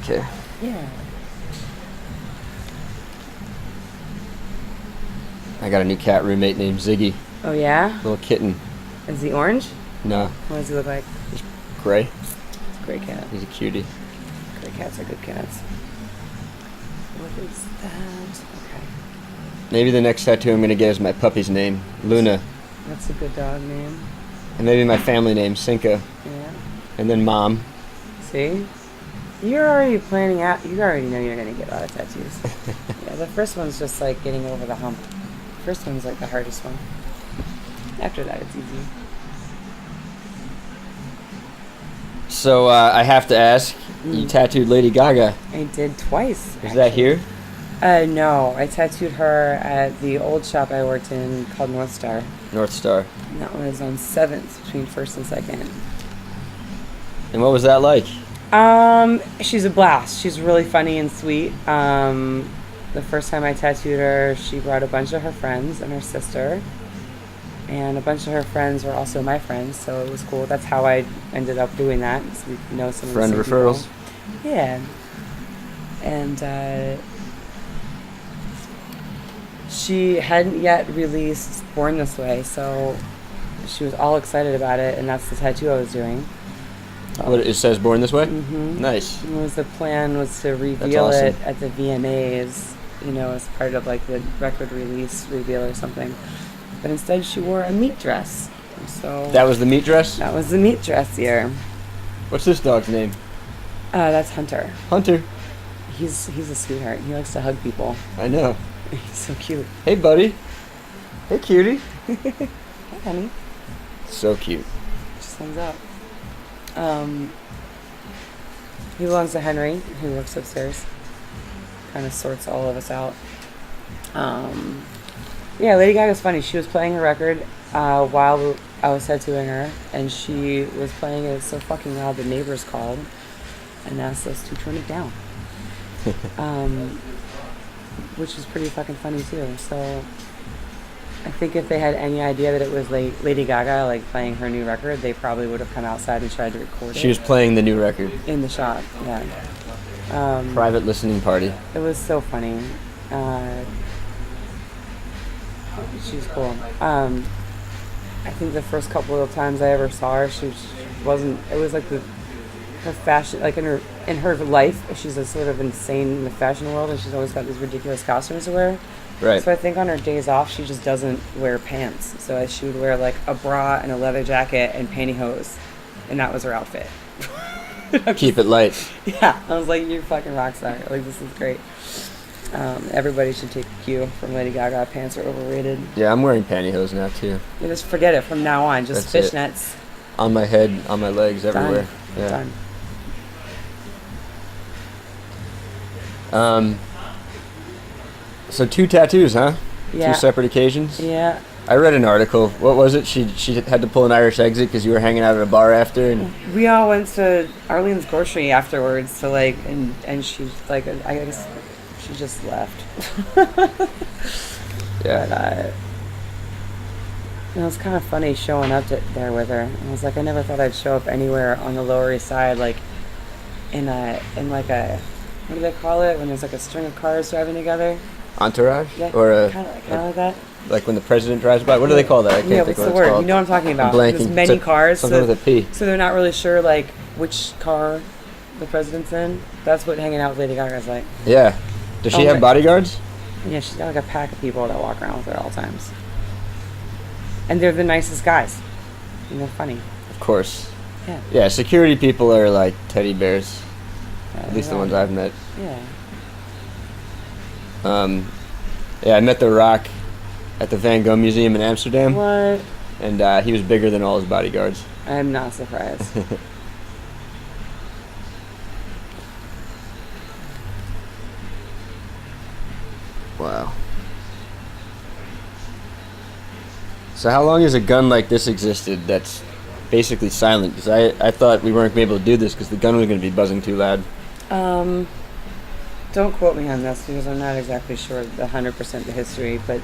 C: Okay.
E: Yeah.
C: I got a new cat roommate named Ziggy.
E: Oh, yeah?
C: Little kitten.
E: Is he orange?
C: No,
E: What does he look like?
C: gray.
E: It's a gray cat.
C: He's a cutie.
E: Gray cats are good cats. What is that? Okay.
C: Maybe the next tattoo I'm going to get is my puppy's name, Luna.
E: That's a good dog name.
C: And maybe my family name, Cinco.
E: Yeah.
C: And then Mom.
E: See? You're already planning out. You already know you're going to get a lot of tattoos. Yeah, the first one's just like getting over the hump. First one's like the hardest one. After that, it's easy.
C: So I have to ask, you tattooed Lady Gaga.
E: I did twice.
C: Is that here?
E: No, I tattooed her at the old shop I worked in called North Star.
C: North Star.
E: And that was on 7th between 1st and 2nd.
C: And what was that like?
E: She's a blast. She's really funny and sweet. The first time I tattooed her, she brought a bunch of her friends and her sister. And a bunch of her friends were also my friends, so it was cool. That's how I ended up doing that. So we know some of the
C: Friend
E: same
C: referrals?
E: people. Yeah. And she hadn't yet released Born This Way, so she was all excited about it, and that's the tattoo I was doing.
C: What, it says Born This Way?
E: Mm-hmm.
C: Nice.
E: The plan was to reveal
C: awesome.
E: it at the VMAs, as part of like the record release reveal or something. But instead she wore a meat dress. So
C: That was the meat dress?
E: that was the meat dress year.
C: What's this dog's name?
E: That's Hunter.
C: Hunter.
E: He's a sweetheart. He likes to hug people.
C: I know.
E: He's so cute.
C: Hey, buddy. Hey, cutie.
E: Hey, honey.
C: So cute.
E: Just hangs out. He belongs to Henry, who works upstairs. Kind of sorts all of us out. Yeah, Lady Gaga's funny. She was playing her record while I was tattooing her, and she was playing it so fucking loud the neighbors called and asked us to turn it down. Which is pretty fucking funny too. So I think if they had any idea that it was Lady Gaga like playing her new record, they probably would have come outside and tried to record it.
C: She was playing the new record.
E: In the shop, yeah.
C: Private listening party.
E: It was so funny. She was cool. I think the first couple of times I ever saw her, she wasn't. It was like her fashion, like in her life, she's a sort of insane in the fashion world, and she's always got these ridiculous costumes to wear.
C: Right.
E: So I think on her days off, she just doesn't wear pants. So she would wear like a bra and a leather jacket and pantyhose, and that was her outfit.
C: Keep it light.
E: Yeah, I was like, you're a fucking rock star. Like, this is great. Everybody should take a cue from Lady Gaga. Pants are overrated.
C: Yeah, I'm wearing pantyhose now, too.
E: You just forget it from now on. Just
C: That's it.
E: fishnets.
C: On my head, on my legs, everywhere.
E: Done.
C: Yeah.
E: Done.
C: So 2 tattoos, huh?
E: Yeah.
C: 2 separate occasions?
E: Yeah.
C: I read an article. What was it? She had to pull an Irish exit because you were hanging out at a bar after? And
E: We all went to Arlene's grocery afterwards to like, and she's like, I guess she just left.
C: yeah.
E: But it was kind of funny showing up there with her. And I was like, I never thought I'd show up anywhere on the Lower East Side, like in like a, what do they call it when there's like a string of cars driving together?
C: entourage?
E: Yeah,
C: Or a,
E: kind of like that.
C: like when the president drives by? What do they call that? I can't
E: Yeah,
C: think
E: what's
C: of
E: the
C: what it's
E: word?
C: called.
E: You know what I'm talking about.
C: I'm blanking.
E: There's many cars.
C: Something with a P.
E: So they're not really sure, like, which car the president's in. That's what hanging out with Lady Gaga's like.
C: Yeah. Does she have bodyguards?
E: Yeah, she's got like a pack of people that walk around with her at all times. And they're the nicest guys. And they're funny.
C: Of course.
E: Yeah.
C: Yeah, security people are like teddy bears.
E: Yeah,
C: At least the
E: they
C: ones
E: are.
C: I've met.
E: Yeah.
C: Yeah, I met The Rock at the Van Gogh Museum in Amsterdam.
E: What?
C: And he was bigger than all his bodyguards.
E: I'm not surprised.
C: Wow. So how long has a gun like this existed that's basically silent? Because I thought we weren't going to be able to do this because the gun was going to be buzzing too loud.
E: Don't quote me on this because I'm not exactly sure the 100% the history, but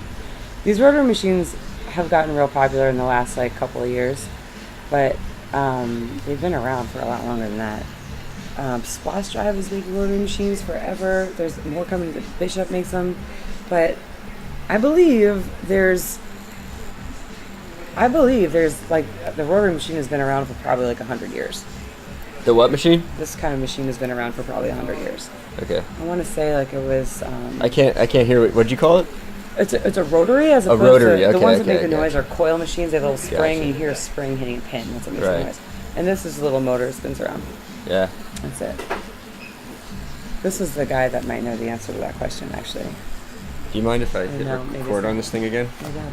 E: these rotary machines have gotten real popular in the last like couple of years, but they've been around for a lot longer than that. Splash Drive is making rotary machines forever. There's more coming. Bishop makes them, but I believe there's like the rotary machine has been around for probably like 100 years.
C: The what machine?
E: This kind of machine has been around for probably 100 years.
C: Okay.
E: I want to say like it was.
C: I can't hear what'd you call it?
E: It's a rotary as opposed
C: rotary,
E: to the
C: okay,
E: ones that
C: okay,
E: make the noise
C: gotcha.
E: are coil machines. They have a little spring,
C: Gotcha.
E: and you hear a spring hitting a pin. That's what makes
C: Right.
E: the noise. And this is a little motor that spins around.
C: Yeah.
E: That's it. This is the guy that might know the answer to that question, actually.
C: Do you mind if I hit
E: know, maybe
C: record
E: so.
C: on this thing again?
E: Oh, God.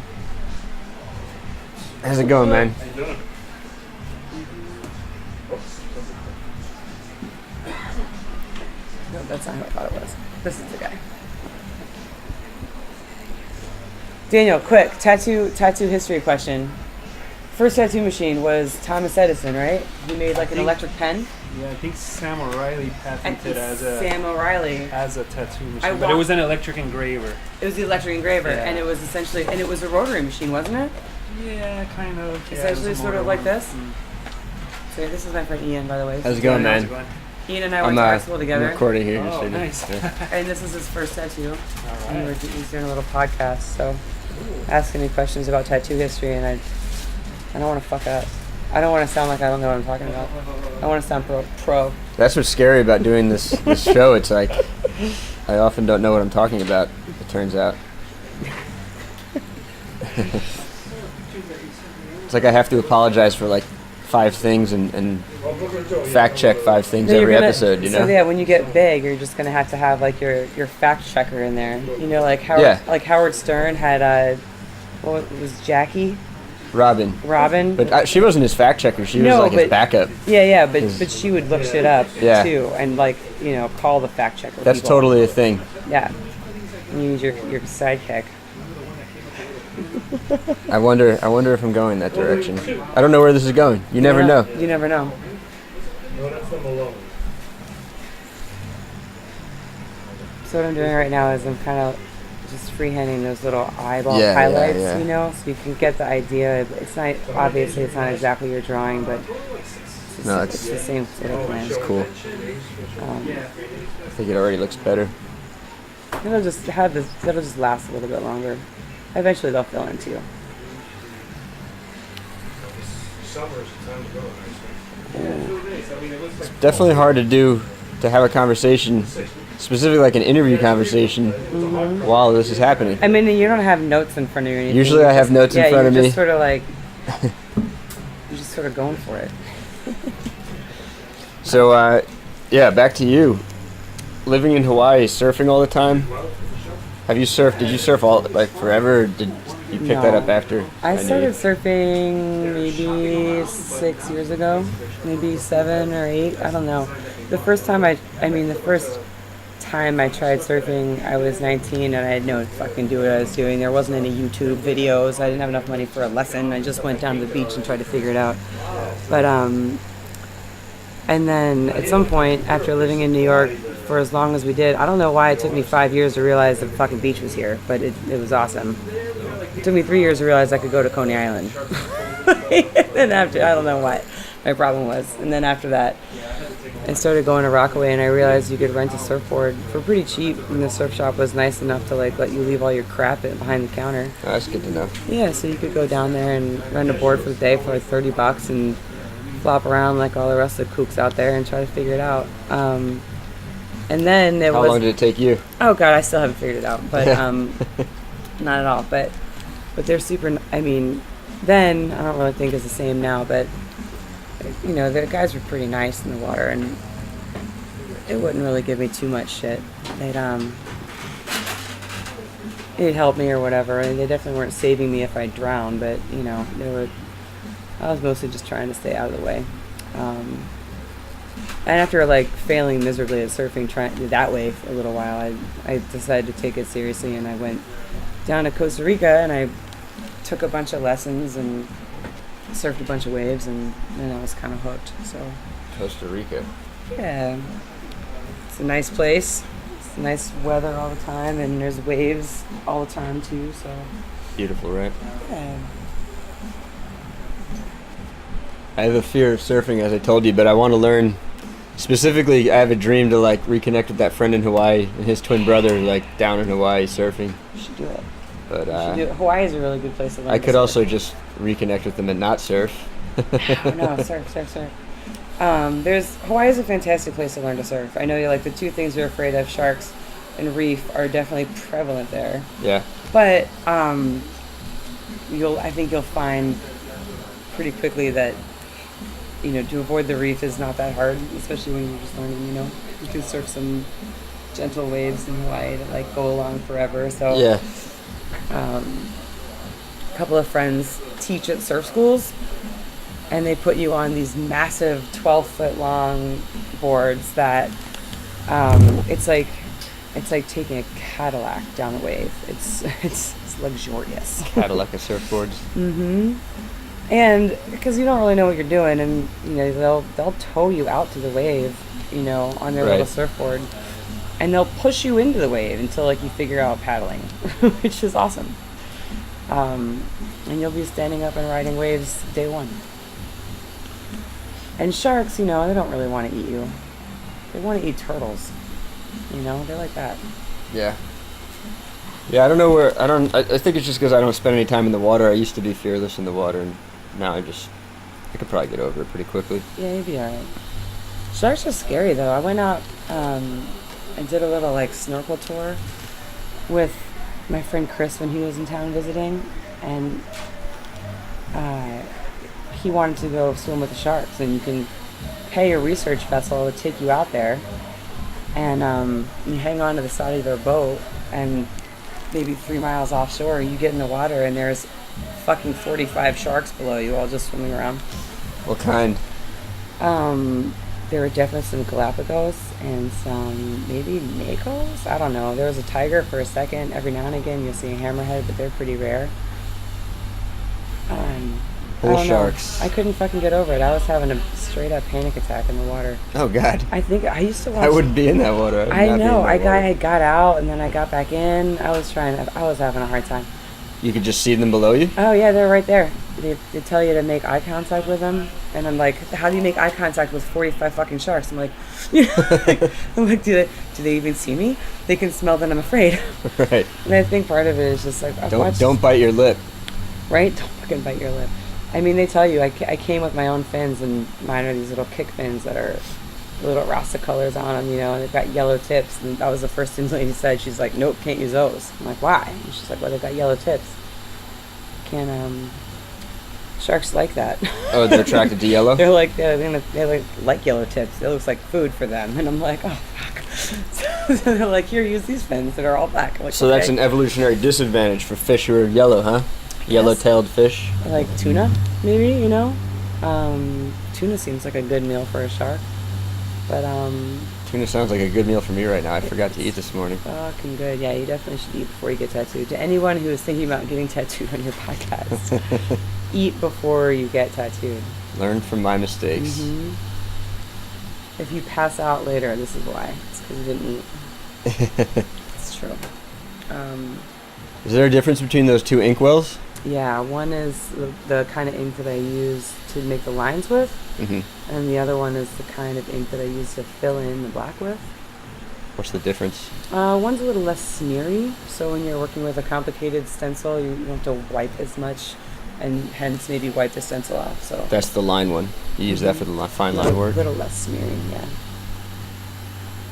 C: How's it going, man?
E: No, that's not who I thought it was. This is the guy. Daniel, quick tattoo history question. First tattoo machine was Thomas Edison, right? He made like an electric pen.
F: Yeah, I think Sam O'Reilly patented as a
E: Sam O'Reilly.
F: tattoo machine,
E: I
F: but it was an electric engraver.
E: It was the electric engraver,
F: Yeah.
E: and it was essentially, and it was a rotary machine, wasn't it?
F: Yeah, kind of. Yeah,
E: Essentially
F: it was a
E: sort of
F: motor
E: like
F: one.
E: this? So this is my friend Ian, by the way.
C: How's it going,
F: How's
C: man?
F: it going?
E: Ian and I went to art school
C: I'm
E: together,
C: recording here.
F: Oh,
C: just so you know.
F: nice.
C: Yeah.
E: and this is his first tattoo.
F: All
E: And
F: right.
E: he's doing a little podcast, so asking me questions about tattoo history, and I don't want to fuck up. I don't want to sound like I don't know what I'm talking about. I want to sound pro.
C: That's what's scary about doing this show. It's like I often don't know what I'm talking about. It turns out. It's like I have to apologize for like 5 things and fact check 5 things
E: No, you're
C: every
E: gonna-
C: episode. You know.
E: So yeah, when you get big, you're just gonna have to have like your fact checker in there. You know, like Howard,
C: Yeah.
E: like Howard Stern had what was Jackie
C: Robin. But she wasn't his fact checker. She was
E: No,
C: like his
E: but-
C: backup.
E: Yeah, but she would look shit up
C: Yeah.
E: too, and like call the fact checker.
C: That's
E: people.
C: totally a thing.
E: Yeah. You need your sidekick.
C: I wonder if I'm going that direction. I don't know where this is going. You never know.
E: You never know. So what I'm doing right now is I'm kind of just freehanding those little eyeball
C: Yeah,
E: highlights,
C: yeah.
E: so you can get the idea. It's not obviously it's not exactly your drawing, but
C: No,
E: it's the same sort of plan.
C: It's cool. I think it already looks better.
E: It'll just last a little bit longer. Eventually they'll fill in too.
C: It's definitely hard to have a conversation, specifically like an interview conversation, while this is happening.
E: I mean, you don't have notes in front of you or anything.
C: Usually I have notes in front of
E: you're
C: me.
E: just sort of like, you're just sort of going for it.
C: So, yeah, back to you. Living in Hawaii, surfing all the time. Have you surfed? Did you surf all like forever? Or did you pick that
E: No.
C: up after?
E: I
C: knew
E: started
C: you?
E: surfing maybe 6 years ago, maybe 7 or 8. I don't know. The first time I tried surfing, I was 19 and I had no fucking clue what I was doing. There wasn't any YouTube videos. I didn't have enough money for a lesson. I just went down to the beach and tried to figure it out. But and then at some point, after living in New York for as long as we did, I don't know why it took me 5 years to realize the fucking beach was here, but it was awesome. It took me 3 years to realize I could go to Coney Island. And after, I don't know what my problem was. And then after that, I started going to Rockaway, and I realized you could rent a surfboard for pretty cheap, and the surf shop was nice enough to like let you leave all your crap behind the counter.
C: Oh, that's good to know.
E: Yeah, so you could go down there and rent a board for the day for like $30 and flop around like all the rest of the kooks out there and try to figure it out. And then
C: How long did it take you?
E: Oh God, I still haven't figured it out, but not at all. But they're super. I mean, then I don't really think it's the same now, but you know, the guys were pretty nice in the water, and it wouldn't really give me too much shit. They'd help me or whatever, and they definitely weren't saving me if I drowned, but you know, I was mostly just trying to stay out of the way. And after like failing miserably at surfing that way for a little while, I decided to take it seriously, and I went down to Costa Rica, and I took a bunch of lessons and surfed a bunch of waves, and then I was kind of hooked. So
C: Costa Rica.
E: yeah, it's a nice place. It's nice weather all the time, and there's waves all the time too. So
C: Beautiful, right?
E: yeah.
C: I have a fear of surfing, as I told you, but I want to learn. Specifically, I have a dream to like reconnect with that friend in Hawaii and his twin brother, like down in Hawaii surfing.
E: You should do it.
C: But
E: You should do it. Hawaii is a really good place to learn.
C: I
E: to
C: could
E: surf.
C: also just reconnect with them and not surf.
E: Oh, no, surf. Hawaii is a fantastic place to learn to surf. I know you like the two things you're afraid of, sharks and reef, are definitely prevalent there.
C: Yeah.
E: But I think you'll find pretty quickly that, you know, to avoid the reef is not that hard, especially when you're just learning. You know, you can surf some gentle waves in Hawaii that like go along forever. So
C: Yeah.
E: a couple of friends teach at surf schools, and they put you on these massive 12-foot long boards that it's like taking a Cadillac down a wave. It's luxurious.
C: Cadillac of surfboards.
E: Mm-hmm. And because you don't really know what you're doing, and you know they'll tow you out to the wave, you know, on their little
C: Right.
E: surfboard, and they'll push you into the wave until like you figure out paddling, which is awesome. And you'll be standing up and riding waves day one. And sharks, you know, they don't really want to eat you. They want to eat turtles. You know, they're like that.
C: Yeah. Yeah, I don't know where. I think it's just because I don't spend any time in the water. I used to be fearless in the water, and now I could probably get over it pretty quickly.
E: Yeah, you'd be alright. Sharks are scary though. I went out and did a little like snorkel tour with my friend Chris when he was in town visiting, and he wanted to go swim with the sharks, and you can pay a research vessel to take you out there, and you hang on to the side of their boat, and maybe 3 miles offshore you get in the water and there's fucking 45 sharks below you all just swimming around.
C: What kind?
E: There were definitely some Galapagos and some maybe Makos. I don't know. There was a tiger for a second. Every now and again you'll see a hammerhead, but they're pretty rare. I
C: Bull
E: don't know.
C: sharks.
E: I couldn't fucking get over it. I was having a straight up panic attack in the water.
C: Oh God.
E: I think I used to watch.
C: I wouldn't be in that water. would
E: I
C: not be in
E: know.
C: that
E: I
C: water.
E: got out and then I got back in. I was having a hard time.
C: You could just see them below you.
E: Oh yeah, they're right there. They tell you to make eye contact with them, and I'm like, how do you make eye contact with 45 fucking sharks? I'm like, do they even see me? They can smell that I'm afraid.
C: Right.
E: And I think part of it is just like
C: Don't bite your lip.
E: right. Don't fucking bite your lip. I mean, they tell you I came with my own fins, and mine are these little kick fins that are little Rasta colors on them, you know, and they've got yellow tips. And that was the first thing the lady said. She's like, nope, can't use those. I'm like, why? And she's like, well, they've got yellow tips. Sharks like that.
C: Oh, they're attracted to yellow?
E: They're like, they like yellow tips. It looks like food for them. And I'm like, oh, fuck. So they're like, here, use these fins that are all black. I'm like,
C: So that's
E: okay.
C: an evolutionary disadvantage for fish who are yellow, huh? Yellow-tailed fish.
E: Like tuna, maybe, you know? Tuna seems like a good meal for a shark. But,
C: Tuna sounds like a good meal for me right now. I forgot to eat this morning.
E: fucking good. Yeah, you definitely should eat before you get tattooed. To anyone who is thinking about getting tattooed on your podcast, eat before you get tattooed.
C: Learn from my mistakes.
E: Hmm. If you pass out later, this is why. It's because you didn't eat. It's true.
C: Is there a difference between those two inkwells?
E: Yeah, one is the kind of ink that I use to make the lines with, and the other one is the kind of ink that I use to fill in the black with.
C: What's the difference?
E: One's a little less smeary, so when you're working with a complicated stencil, you don't have to wipe as much, and hence maybe wipe the stencil off. So
C: That's the line one. You use that for the fine line
E: a
C: work?
E: little less smeary, yeah.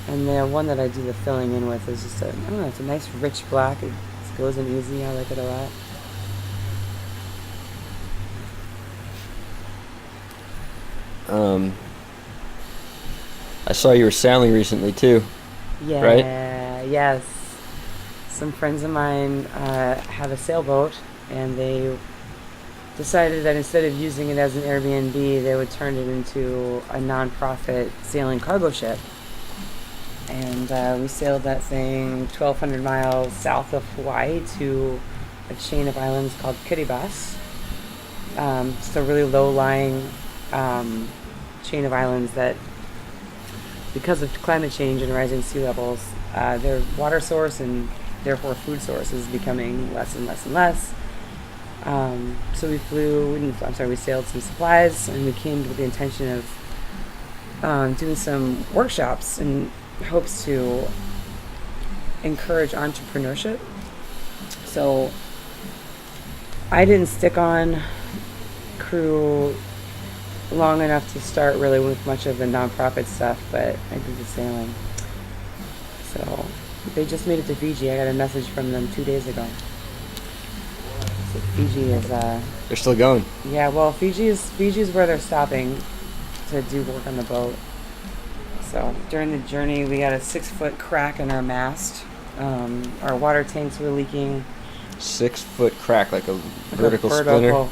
E: And the one that I do the filling in with is just I don't know, it's a nice rich black. It goes in easy. I like it a lot.
C: I saw you were sailing recently too.
E: Yeah,
C: right?
E: Yes. Some friends of mine have a sailboat, and they decided that instead of using it as an Airbnb, they would turn it into a non-profit sailing cargo ship. And we sailed that thing 1,200 miles south of Hawaii to a chain of islands called Kiribati. Just a really low-lying chain of islands that, because of climate change and rising sea levels, their water source and therefore food source is becoming less and less and less. So we sailed some supplies, and we came with the intention of doing some workshops in hopes to encourage entrepreneurship. So I didn't stick on crew long enough to start really with much of the nonprofit stuff, but I did the sailing. So they just made it to Fiji. I got a message from them 2 days ago. So Fiji is
C: They're still going.
E: yeah, well, Fiji's where they're stopping to do work on the boat. So during the journey, we got a 6-foot crack in our mast. Our water tanks were leaking.
C: 6-foot crack, like a
E: Like
C: vertical
E: a
C: splinter.
E: vertical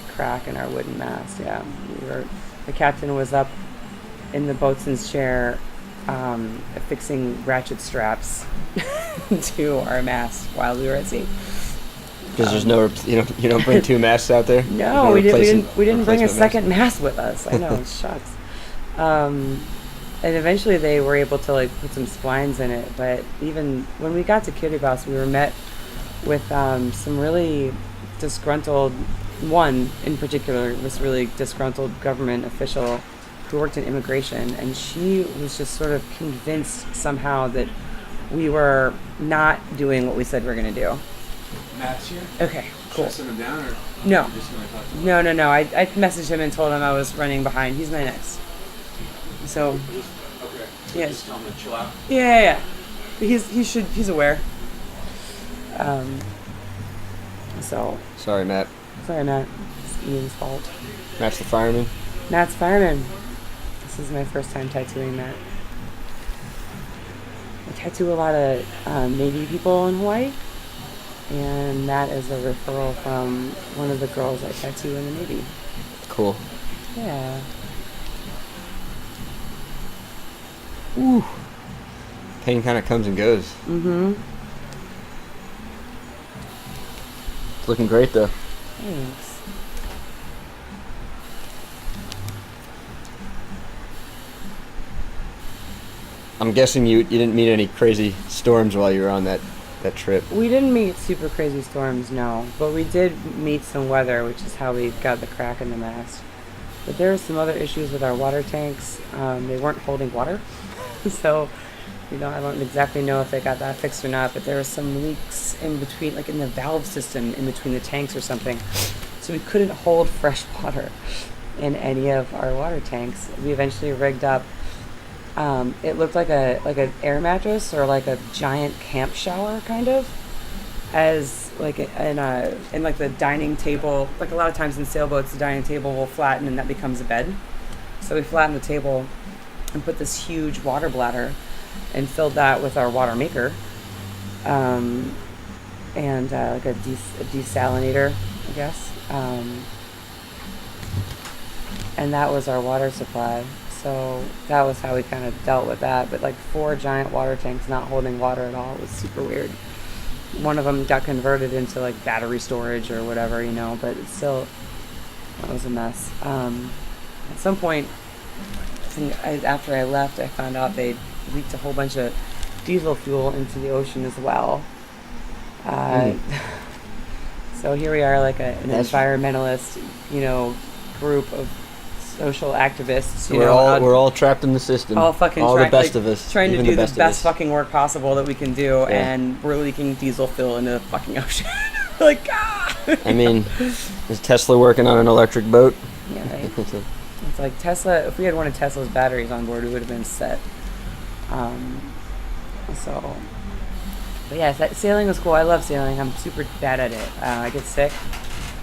E: crack in our wooden mast. Yeah, the captain was up in the boatswain's chair, affixing ratchet straps to our mast while we were at sea.
C: Because there's no, you don't bring two masts out there.
E: No, we didn't bring a
C: replacement mast?
E: second mast with us. I know, shucks. And eventually they were able to put some splines in it. But even when we got to Kiribati, we were met with some really disgruntled. One in particular was really disgruntled government official who worked in immigration, and she was just sort of convinced somehow that we were not doing what we said we were going to do.
G: Matt's here?
E: Okay, cool.
G: Should I send him down or
E: No.
G: you just gonna talk to him?
E: No. I messaged him and told him I was running behind. He's my next. So,
G: Okay.
E: yeah.
G: Just tell him to chill out.
E: Yeah. He's aware. So,
C: Sorry, Matt.
E: sorry, Matt. It's Ian's fault.
C: Matt's the fireman.
E: Matt's fireman. This is my first time tattooing Matt. I tattoo a lot of Navy people in Hawaii, and Matt is a referral from one of the girls I tattoo in the Navy.
C: Cool.
E: Yeah.
C: Ooh. Pain kind of comes and goes.
E: Mm-hmm.
C: It's looking great though.
E: Thanks.
C: I'm guessing you didn't meet any crazy storms while you were on that trip.
E: We didn't meet super crazy storms, no, but we did meet some weather, which is how we got the crack in the mast. But there were some other issues with our water tanks. They weren't holding water, so I don't exactly know if they got that fixed or not. But there were some leaks in between, like in the valve system in between the tanks or something, so we couldn't hold fresh water in any of our water tanks. We eventually rigged up. It looked like an air mattress or like a giant camp shower kind of, as like in the dining table. Like a lot of times in sailboats, the dining table will flatten and that becomes a bed. So we flattened the table and put this huge water bladder and filled that with our water maker, and like a desalinator, I guess. And that was our water supply. So that was how we kind of dealt with that. But like 4 giant water tanks not holding water at all was super weird. One of them got converted into like battery storage or whatever, but it's still, that was a mess. At some point, after I left, I found out they leaked a whole bunch of diesel fuel into the ocean as well. So here we are, like an
C: That's-
E: environmentalist, group of social activists.
C: So we're all trapped in the system.
E: all fucking
C: all
E: try-
C: the best
E: like,
C: of us.
E: trying to
C: even
E: do the
C: of
E: best
C: us.
E: fucking work possible that we can do,
C: Yeah.
E: and we're leaking diesel fuel into the fucking ocean. Like, ah!
C: I mean, is Tesla working on an electric boat?
E: Yeah, right. It's like Tesla. If we had one of Tesla's batteries on board, we would have been set. But yeah, sailing was cool. I love sailing. I'm super bad at it. I get sick.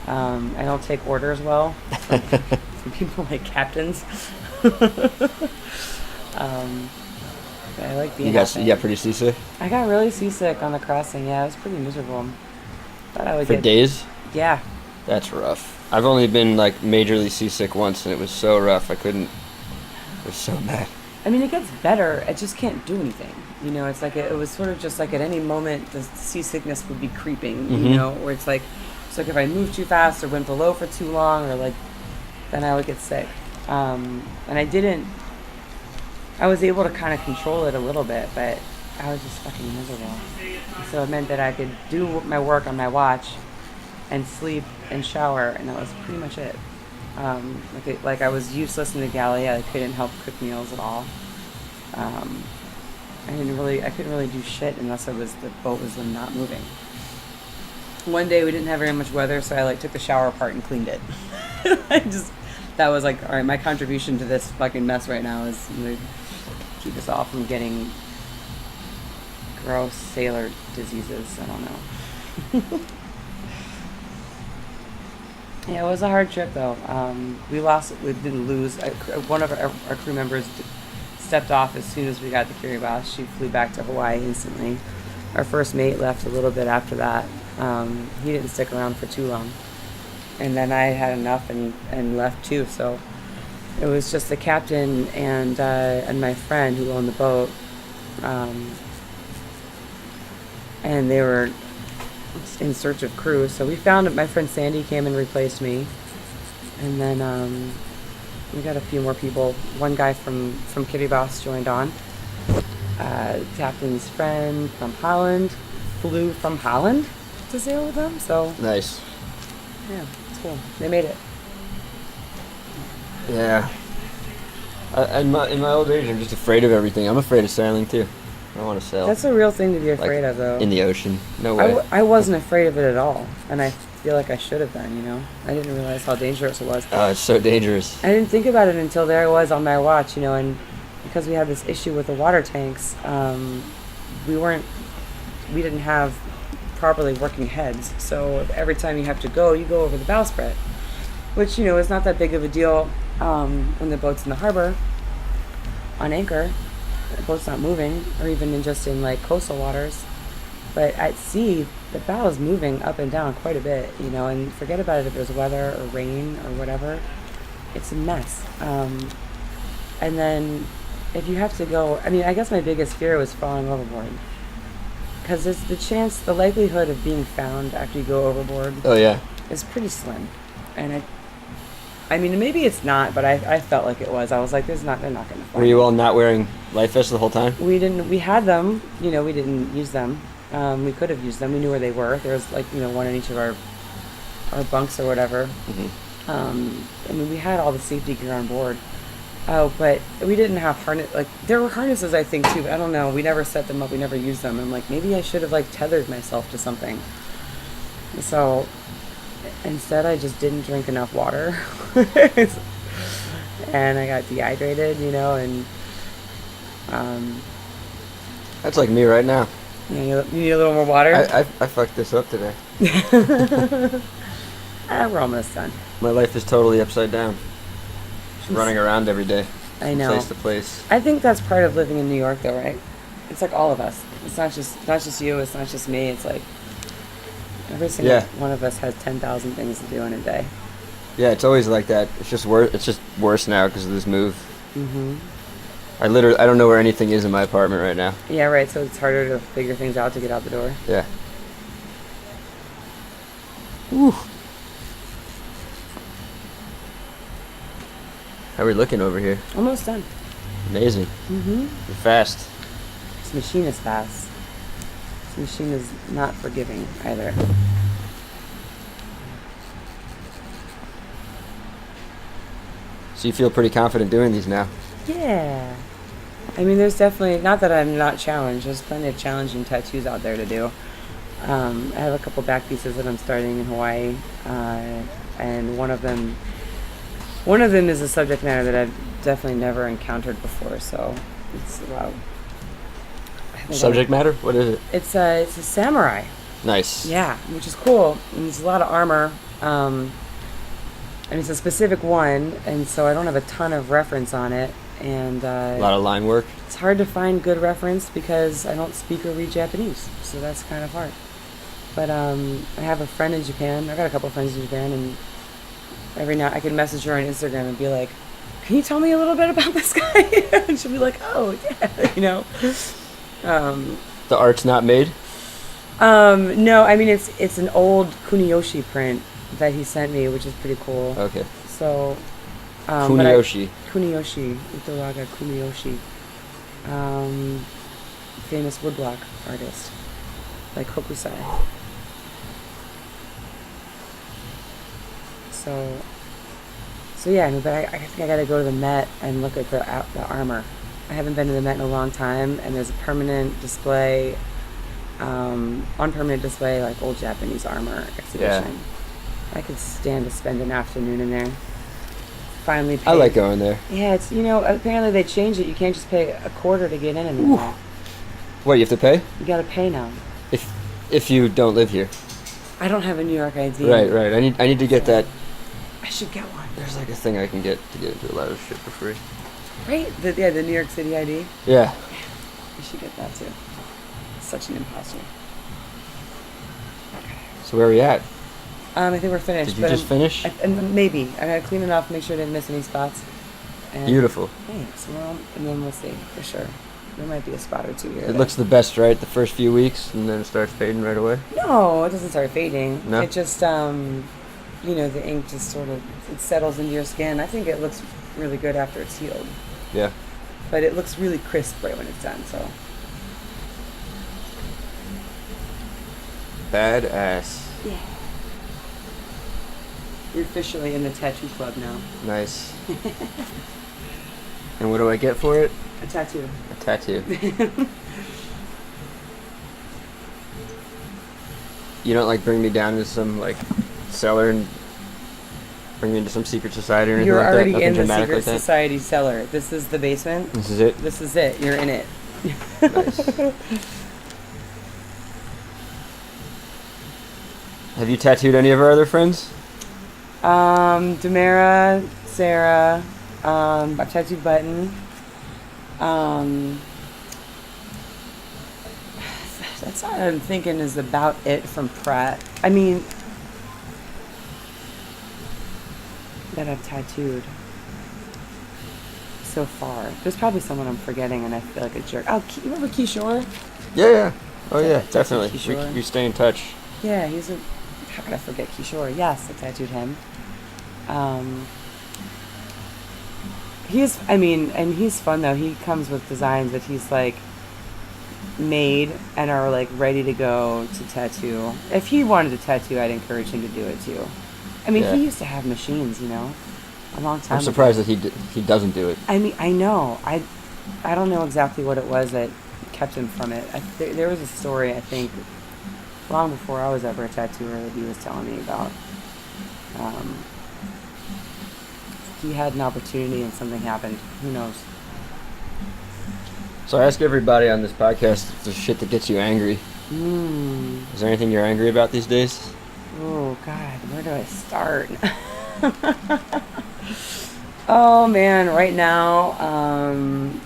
E: I don't take orders well from people like captains. I like being.
C: You got pretty seasick
E: I got really seasick on the crossing. Yeah, it was pretty miserable. Thought I would
C: for
E: get.
C: days.
E: Yeah.
C: That's rough. I've only been like majorly seasick once, and it was so rough. I couldn't. It was so bad.
E: I mean, it gets better. I just can't do anything. It's like it was sort of just like at any moment the seasickness would be creeping. Where it's like if I moved too fast or went below for too long, or like, then I would get sick. And I didn't. I was able to kind of control it a little bit, but I was just fucking miserable. So it meant that I could do my work on my watch, and sleep and shower, and that was pretty much it. Like I was useless in the galley. I couldn't help cook meals at all. I couldn't really do shit unless the boat was not moving. One day we didn't have very much weather, so I took the shower apart and cleaned it. That was like, all right, my contribution to this fucking mess right now is to keep us all from getting gross sailor diseases. I don't know. Yeah, it was a hard trip though. We didn't lose. One of our crew members stepped off as soon as we got to Kiribati. She flew back to Hawaii instantly. Our first mate left a little bit after that. He didn't stick around for too long. And then I had enough and left too. So it was just the captain and my friend who owned the boat. And they were in search of crew. So we found it. My friend Sandy came and replaced me. And then we got a few more people. One guy from Kiribati joined on. Captain's friend from Holland flew from Holland to sail with them. So
C: Nice.
E: yeah, it's cool. They made it.
C: Yeah. In my old age, I'm just afraid of everything. I'm afraid of sailing too. I don't want to sail.
E: That's a real thing to be afraid of, though.
C: In the ocean. No way.
E: I wasn't afraid of it at all, and I feel like I should have been. I didn't realize how dangerous it was.
C: Oh, it's so dangerous.
E: I didn't think about it until there I was on my watch, and because we had this issue with the water tanks, we didn't have properly working heads. So every time you have to go, you go over the bowsprit, which is not that big of a deal when the boat's in the harbor on anchor. The boat's not moving, or even in like coastal waters. But at sea, the bow is moving up and down quite a bit, and forget about it if there's weather or rain or whatever. It's a mess. And then if you have to go, I guess my biggest fear was falling overboard. Because the likelihood of being found after you go overboard
C: Oh yeah.
E: is pretty slim. And maybe it's not, but I felt like it was. I was like, they're not going to find
C: Were you
E: me.
C: all not wearing life vests the whole time?
E: We had them, we didn't use them. We could have used them. We knew where they were. There was one in each of our bunks or whatever.
C: Mm-hmm.
E: We had all the safety gear on board. Oh, but we didn't have harness. There were harnesses, I think, too. But I don't know. We never set them up. We never used them. I'm like, maybe I should have tethered myself to something. So instead, I just didn't drink enough water, and I got dehydrated. And
C: That's like me right now.
E: you need a little more water.
C: I fucked this up today.
E: We're almost done.
C: My life is totally upside down. Just running around every day.
E: I
C: From
E: know.
C: Place to place.
E: I think that's part of living in New York, though, right? It's like all of us. It's not just you. It's not just me. It's like every single one of us has 10,000 things to do in a day.
C: Yeah, it's always like that. It's just worse. It's just worse now because of this move.
E: Mhm.
C: I don't know where anything is in my apartment right now.
E: Yeah, right. So it's harder to figure things out to get out the door.
C: Yeah. Woo. How are we looking over here?
E: Almost done.
C: Amazing.
E: Mhm.
C: You're fast.
E: This machine is fast. This machine is not forgiving either.
C: So you feel pretty confident doing these now?
E: Yeah. I mean, there's definitely, not that I'm not challenged, there's plenty of challenging tattoos out there to do. I have a couple back pieces that I'm starting in Hawaii, and one of them is a subject matter that I've definitely never encountered before, so it's about...
C: Subject matter? What is it?
E: It's a samurai.
C: Nice.
E: Yeah, which is cool. And there's a lot of armor, and it's a specific one, and so I don't have a ton of reference on it. And
C: A lot of line work.
E: it's hard to find good reference because I don't speak or read Japanese, so that's kind of hard. But I have a friend in Japan. I've got a couple of friends in Japan, and every now I can message her on Instagram and be like, "Can you tell me a little bit about this guy?" And she'll be like, "Oh, yeah," you know.
C: The art's not made?
E: No, I mean it's an old Kuniyoshi print that he sent me, which is pretty cool.
C: Okay.
E: So
C: Kuniyoshi.
E: Kuniyoshi, Itowaga Kuniyoshi, famous woodblock artist, like Hokusai. So yeah, but I think I gotta go to the Met and look at the armor. I haven't been to the Met in a long time, and there's a permanent display, on permanent display, like old Japanese armor exhibition.
C: Yeah.
E: I could stand to spend an afternoon in there. Finally paid.
C: I like going there.
E: Yeah, it's, apparently they changed it. You can't just pay a quarter to get in anymore.
C: What, you have to pay?
E: You gotta pay now.
C: If you don't live here.
E: I don't have a New York ID.
C: Right. I need to get that.
E: I should get one.
C: There's like a thing I can get to get into a lot of shit for free.
E: Right? The New York City ID.
C: Yeah.
E: I should get that too. Such an imposter.
C: So where are we at?
E: I think we're finished.
C: Did you just finish?
E: And maybe. I gotta clean it off, make sure I didn't miss any spots. And
C: Beautiful.
E: Thanks. Well, and then we'll see for sure. There might be a spot or two here.
C: It looks the best, right? The first few weeks, and then it starts fading right away.
E: No, it doesn't start fading.
C: No?
E: It just, the ink just sort of it settles into your skin. I think it looks really good after it's healed.
C: Yeah.
E: But it looks really crisp right when it's done. So.
C: Badass.
E: Yeah. You're officially in the tattoo club now.
C: Nice. And what do I get for it?
E: A tattoo.
C: A tattoo. You don't like bring me down to some like cellar and bring me into some secret society or anything
E: You're
C: like that?
E: already
C: Nothing
E: in the
C: dramatic
E: secret
C: like that?
E: society cellar. This is the basement.
C: This is it?
E: This is it. You're in it.
C: Nice. Have you tattooed any of our other friends?
E: Demara, Sarah, I've tattooed Button. That's what I'm thinking is about it from Pratt. I mean, that I've tattooed so far. There's probably someone I'm forgetting and I feel like a jerk. Oh, you remember Kishore?
C: Yeah. Oh yeah,
E: Tattooed
C: definitely.
E: Kishore.
C: We stay in touch.
E: Yeah, how could I forget Kishore? Yes, I tattooed him. He's fun though. He comes with designs that he's like made and are like ready to go to tattoo. If he wanted to tattoo, I'd encourage him to do it too. I mean,
C: Yeah.
E: he used to have machines, a long time
C: I'm surprised that he doesn't do it.
E: I mean, I know. I don't know exactly what it was that kept him from it. There was a story, I think, long before I was ever a tattooer that he was telling me about. He had an opportunity and something happened. Who knows?
C: So I ask everybody on this podcast if there's shit that gets you angry. Is there anything you're angry about these days?
E: Oh, God. Where do I start? Oh, man. Right now, I'm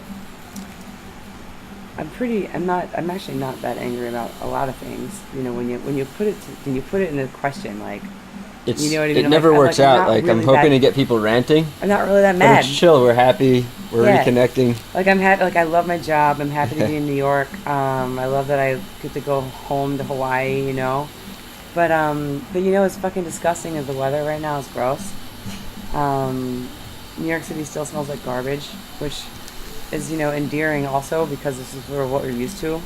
E: actually not that angry about a lot of things. When you put it in a question, like, you know what I mean?
C: It never works out. Like, I'm
E: really
C: hoping to get people ranting.
E: I'm not really that
C: But
E: mad.
C: it's chill. We're happy. We're
E: Yeah.
C: reconnecting.
E: Like, I'm happy. Like, I love my job. I'm happy to be in New York. I love that I get to go home to Hawaii. But it's fucking disgusting. Is the weather right now? It's gross. New York City still smells like garbage, which is endearing also because this is sort of what we're used to.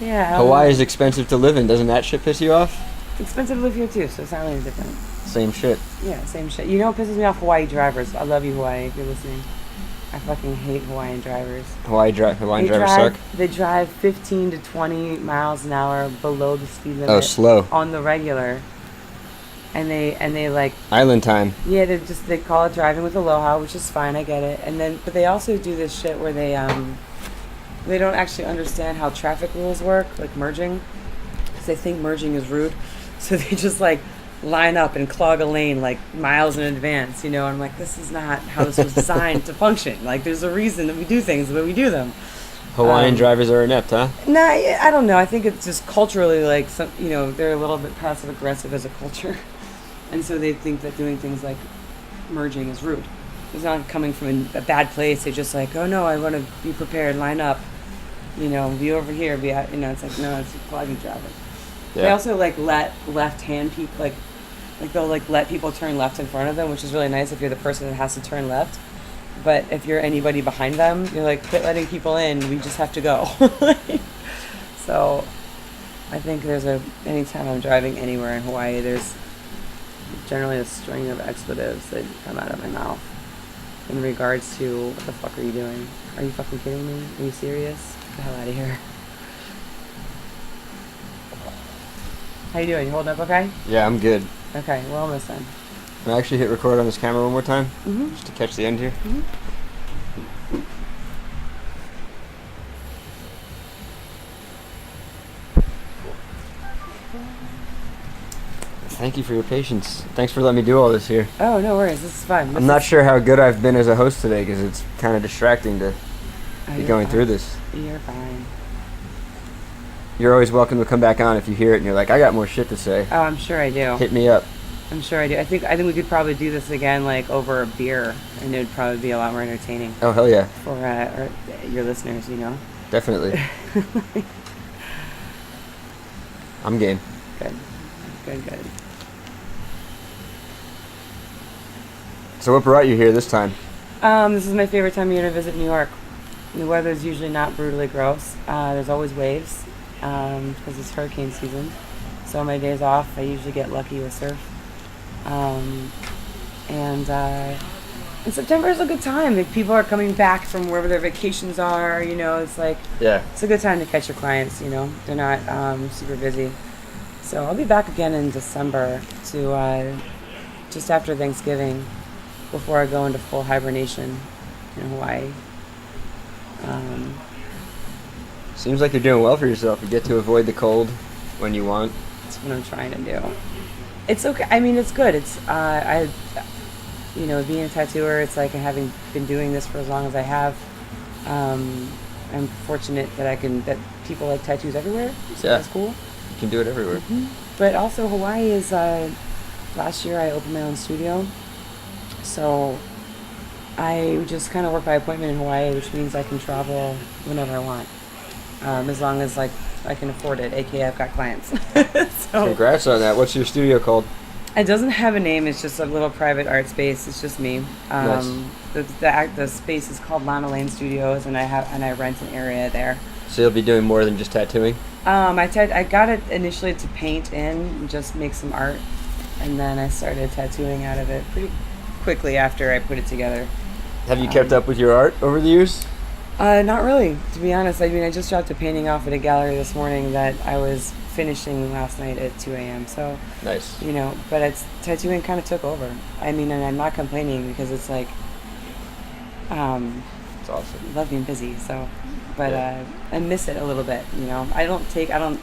E: Yeah.
C: Hawaii is expensive to live in. Doesn't that shit piss you off?
E: It's expensive to live here too, so it's not really different.
C: Same shit.
E: Yeah, same shit. You know what pisses me off? Hawaii drivers. I love you, Hawaii, if you're listening. I fucking hate Hawaiian drivers.
C: Hawaiian drivers suck.
E: They drive 15 to 20 miles an hour below the speed limit.
C: Oh, slow.
E: On the regular. And they like,
C: Island time.
E: yeah, they call it driving with Aloha, which is fine, I get it. But they also do this shit where they don't actually understand how traffic rules work, like merging. Because they think merging is rude. So they just like line up and clog a lane like miles in advance, you know. And I'm like, this is not how this was designed to function. Like, there's a reason that we do things the way we do them.
C: Hawaiian drivers are inept, huh?
E: Nah, I don't know. I think it's just culturally like some, you know, they're a little bit passive aggressive as a culture, and so they think that doing things like merging is rude. It's not coming from a bad place. They're just like, oh no, I want to be prepared, line up, you know, be over here, be at, you know. It's like, no, it's clogging traffic.
C: Yeah.
E: They also like let left-hand people like they'll like let people turn left in front of them, which is really nice if you're the person that has to turn left. But if you're anybody behind them, you're like, quit letting people in. We just have to go. So I think anytime I'm driving anywhere in Hawaii, there's generally a string of expletives that come out of my mouth in regards to, what the fuck are you doing? Are you fucking kidding me? Are you serious? Get the hell out of here. How you doing? You holding up okay?
C: Yeah, I'm good.
E: Okay, we're almost done.
C: Can I actually hit record on this camera one more time?
E: Mm-hmm.
C: Just to catch the end here?
E: Mm-hmm.
C: Thank you for your patience. Thanks for letting me do all this here.
E: Oh, no worries. This is fun.
C: I'm not sure how good I've been as a host today because it's kind of distracting to be going through this.
E: You're fine.
C: You're always welcome to come back on if you hear it and you're like, I got more shit to say.
E: Oh, I'm sure I do.
C: Hit me up.
E: I'm sure I do. I think we could probably do this again, like over a beer, and it would probably be a lot more entertaining
C: Oh, hell yeah.
E: for your listeners. You know.
C: Definitely. I'm game.
E: Good.
C: So what brought you here this time?
E: This is my favorite time of year to visit New York. The weather is usually not brutally gross. There's always waves because it's hurricane season. So on my days off, I usually get lucky with surf. And September is a good time. Like, people are coming back from wherever their vacations are. You know, it's like it's a good time to catch your clients. You know, they're not super busy. So I'll be back again in December to just after Thanksgiving, before I go into full hibernation in Hawaii.
C: Seems like you're doing well for yourself. You get to avoid the cold when you want.
E: That's what I'm trying to do. It's okay. I mean, it's good. It's being a tattooer, it's like having been doing this for as long as I have. I'm fortunate that people like tattoos everywhere. So that's cool.
C: You can do it everywhere.
E: Mm-hmm. But also Hawaii is. Last year I opened my own studio, so I just kind of work by appointment in Hawaii, which means I can travel whenever I want, as long as like I can afford it. AKA I've got clients. So
C: congrats on that. What's your studio called?
E: it doesn't have a name. It's just a little private art space. It's just me.
C: Nice.
E: The space is called Lana Lane Studios, and I rent an area there.
C: So you'll be doing more than just tattooing?
E: I got it initially to paint in and just make some art, and then I started tattooing out of it pretty quickly after I put it together.
C: Have you kept up with your art over the years?
E: Not really, to be honest. I mean, I just dropped a painting off at a gallery this morning that I was finishing last night at 2 a.m. So
C: Nice.
E: You know, but tattooing kind of took over. I mean, and I'm not complaining because it's like,
C: It's awesome.
E: I love being busy. So, but I miss it a little bit. You know, I don't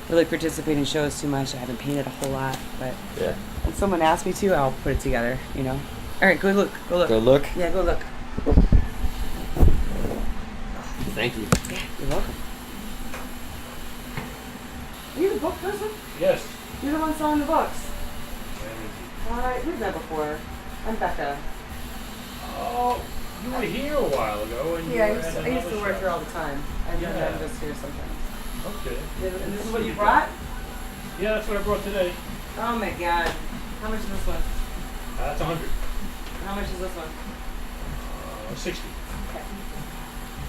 E: really participate in shows too much. I haven't painted a whole lot, but
C: Yeah.
E: when someone asks me to, I'll put it together. You know. All right, go look.
C: Go look.
E: Yeah, go look.
C: Thank you.
E: Yeah, you're welcome. Are you the book person?
F: Yes.
E: You're the one selling the books. All right, we've met before. I'm Becca.
F: Oh, you were here a while ago, and
E: Yeah,
F: you
E: I
F: were
E: used
F: at
E: to
F: another
E: work
F: shop.
E: here all the time. I'm just here sometimes.
F: Okay.
E: And this is what you brought?
F: Yeah, that's what I brought today.
E: Oh my god. How much is this one?
F: That's 100.
E: How much is this one?
F: 60.
E: Okay.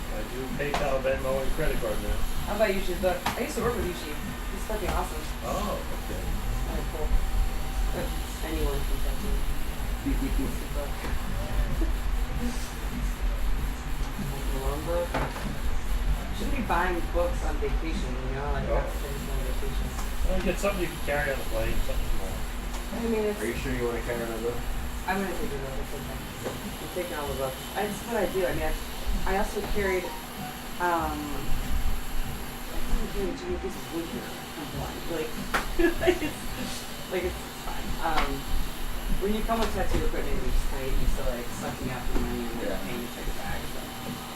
F: I do PayPal, Venmo, and credit card now.
E: How about Yushi's book? I used to work with Yushi. He's fucking awesome.
F: Oh, okay.
E: Shouldn't be buying books on vacation, you know? Like, that's things on vacation.
F: Well, get something you can carry on the plane, something small.
E: I mean, it's.
C: Are you sure you want to carry on a book?
E: I'm gonna take it over. It's okay. I'm taking all the books. That's what I do. I mean, I also carried. I carried Jimmy Piece of wood here. I'm blind. Like it's fine. When you come with tattoo equipment, you just you still like sucking out the money and like paying to take it back. So.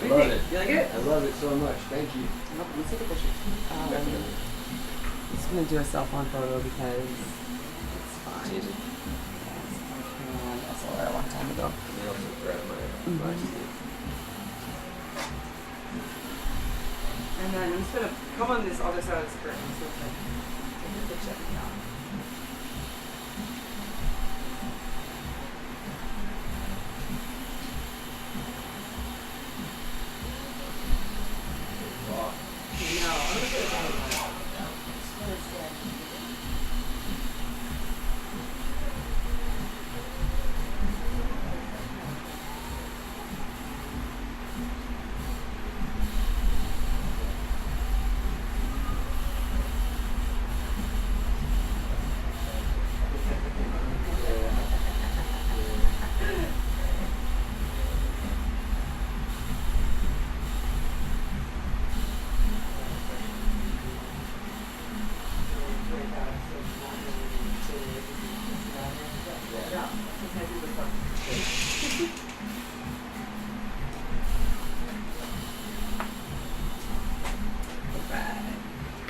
E: What do you think? You like it?
C: I love it so much. Thank you.
E: Let's take a picture. I'm just gonna do a cell phone photo because it's fine.
C: It's easy.
E: That's all a long time ago.
C: Let me also grab my sleeve.
E: And then I'm just gonna come on this other side of the skirt. I'm just gonna take a picture of it now. No, I'm just gonna go.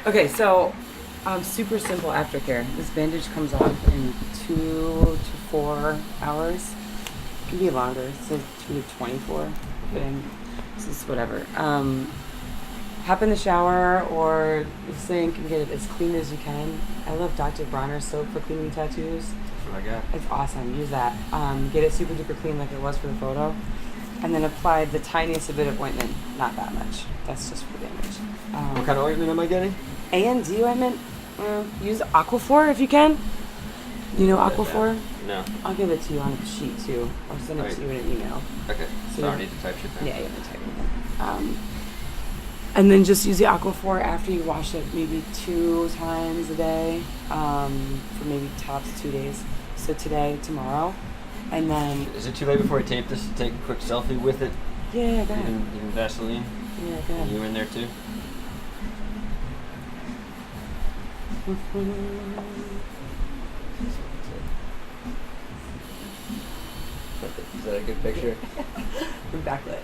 E: Okay, so super simple aftercare. This bandage comes off in 2 to 4 hours. It can be longer. It says 2 to 24. And this is whatever. Hop in the shower or the sink and get it as clean as you can. I love Dr. Bronner's soap for cleaning tattoos.
C: That's what I got.
E: It's awesome. Use that. Get it super duper clean like it was for the photo. And then apply the tiniest bit of ointment. Not that much. That's just for damage.
C: What kind of ointment am I getting?
E: A&D ointment. Use Aquaphor if you can. You know Aquaphor?
C: No.
E: I'll give it to you on a sheet too. I'll send it to you in an email.
C: Okay.
E: So
C: So I don't need to type shit down.
E: Yeah, you have to type it in. And then just use the Aquaphor after you wash it maybe 2 times a day for maybe tops 2 days. So today, tomorrow, and then
C: Is it too late before I tape this to take a quick selfie with it?
E: yeah, go ahead.
C: Even Vaseline?
E: Yeah, go ahead.
C: You in there too? Is that a good picture?
E: We're backlit.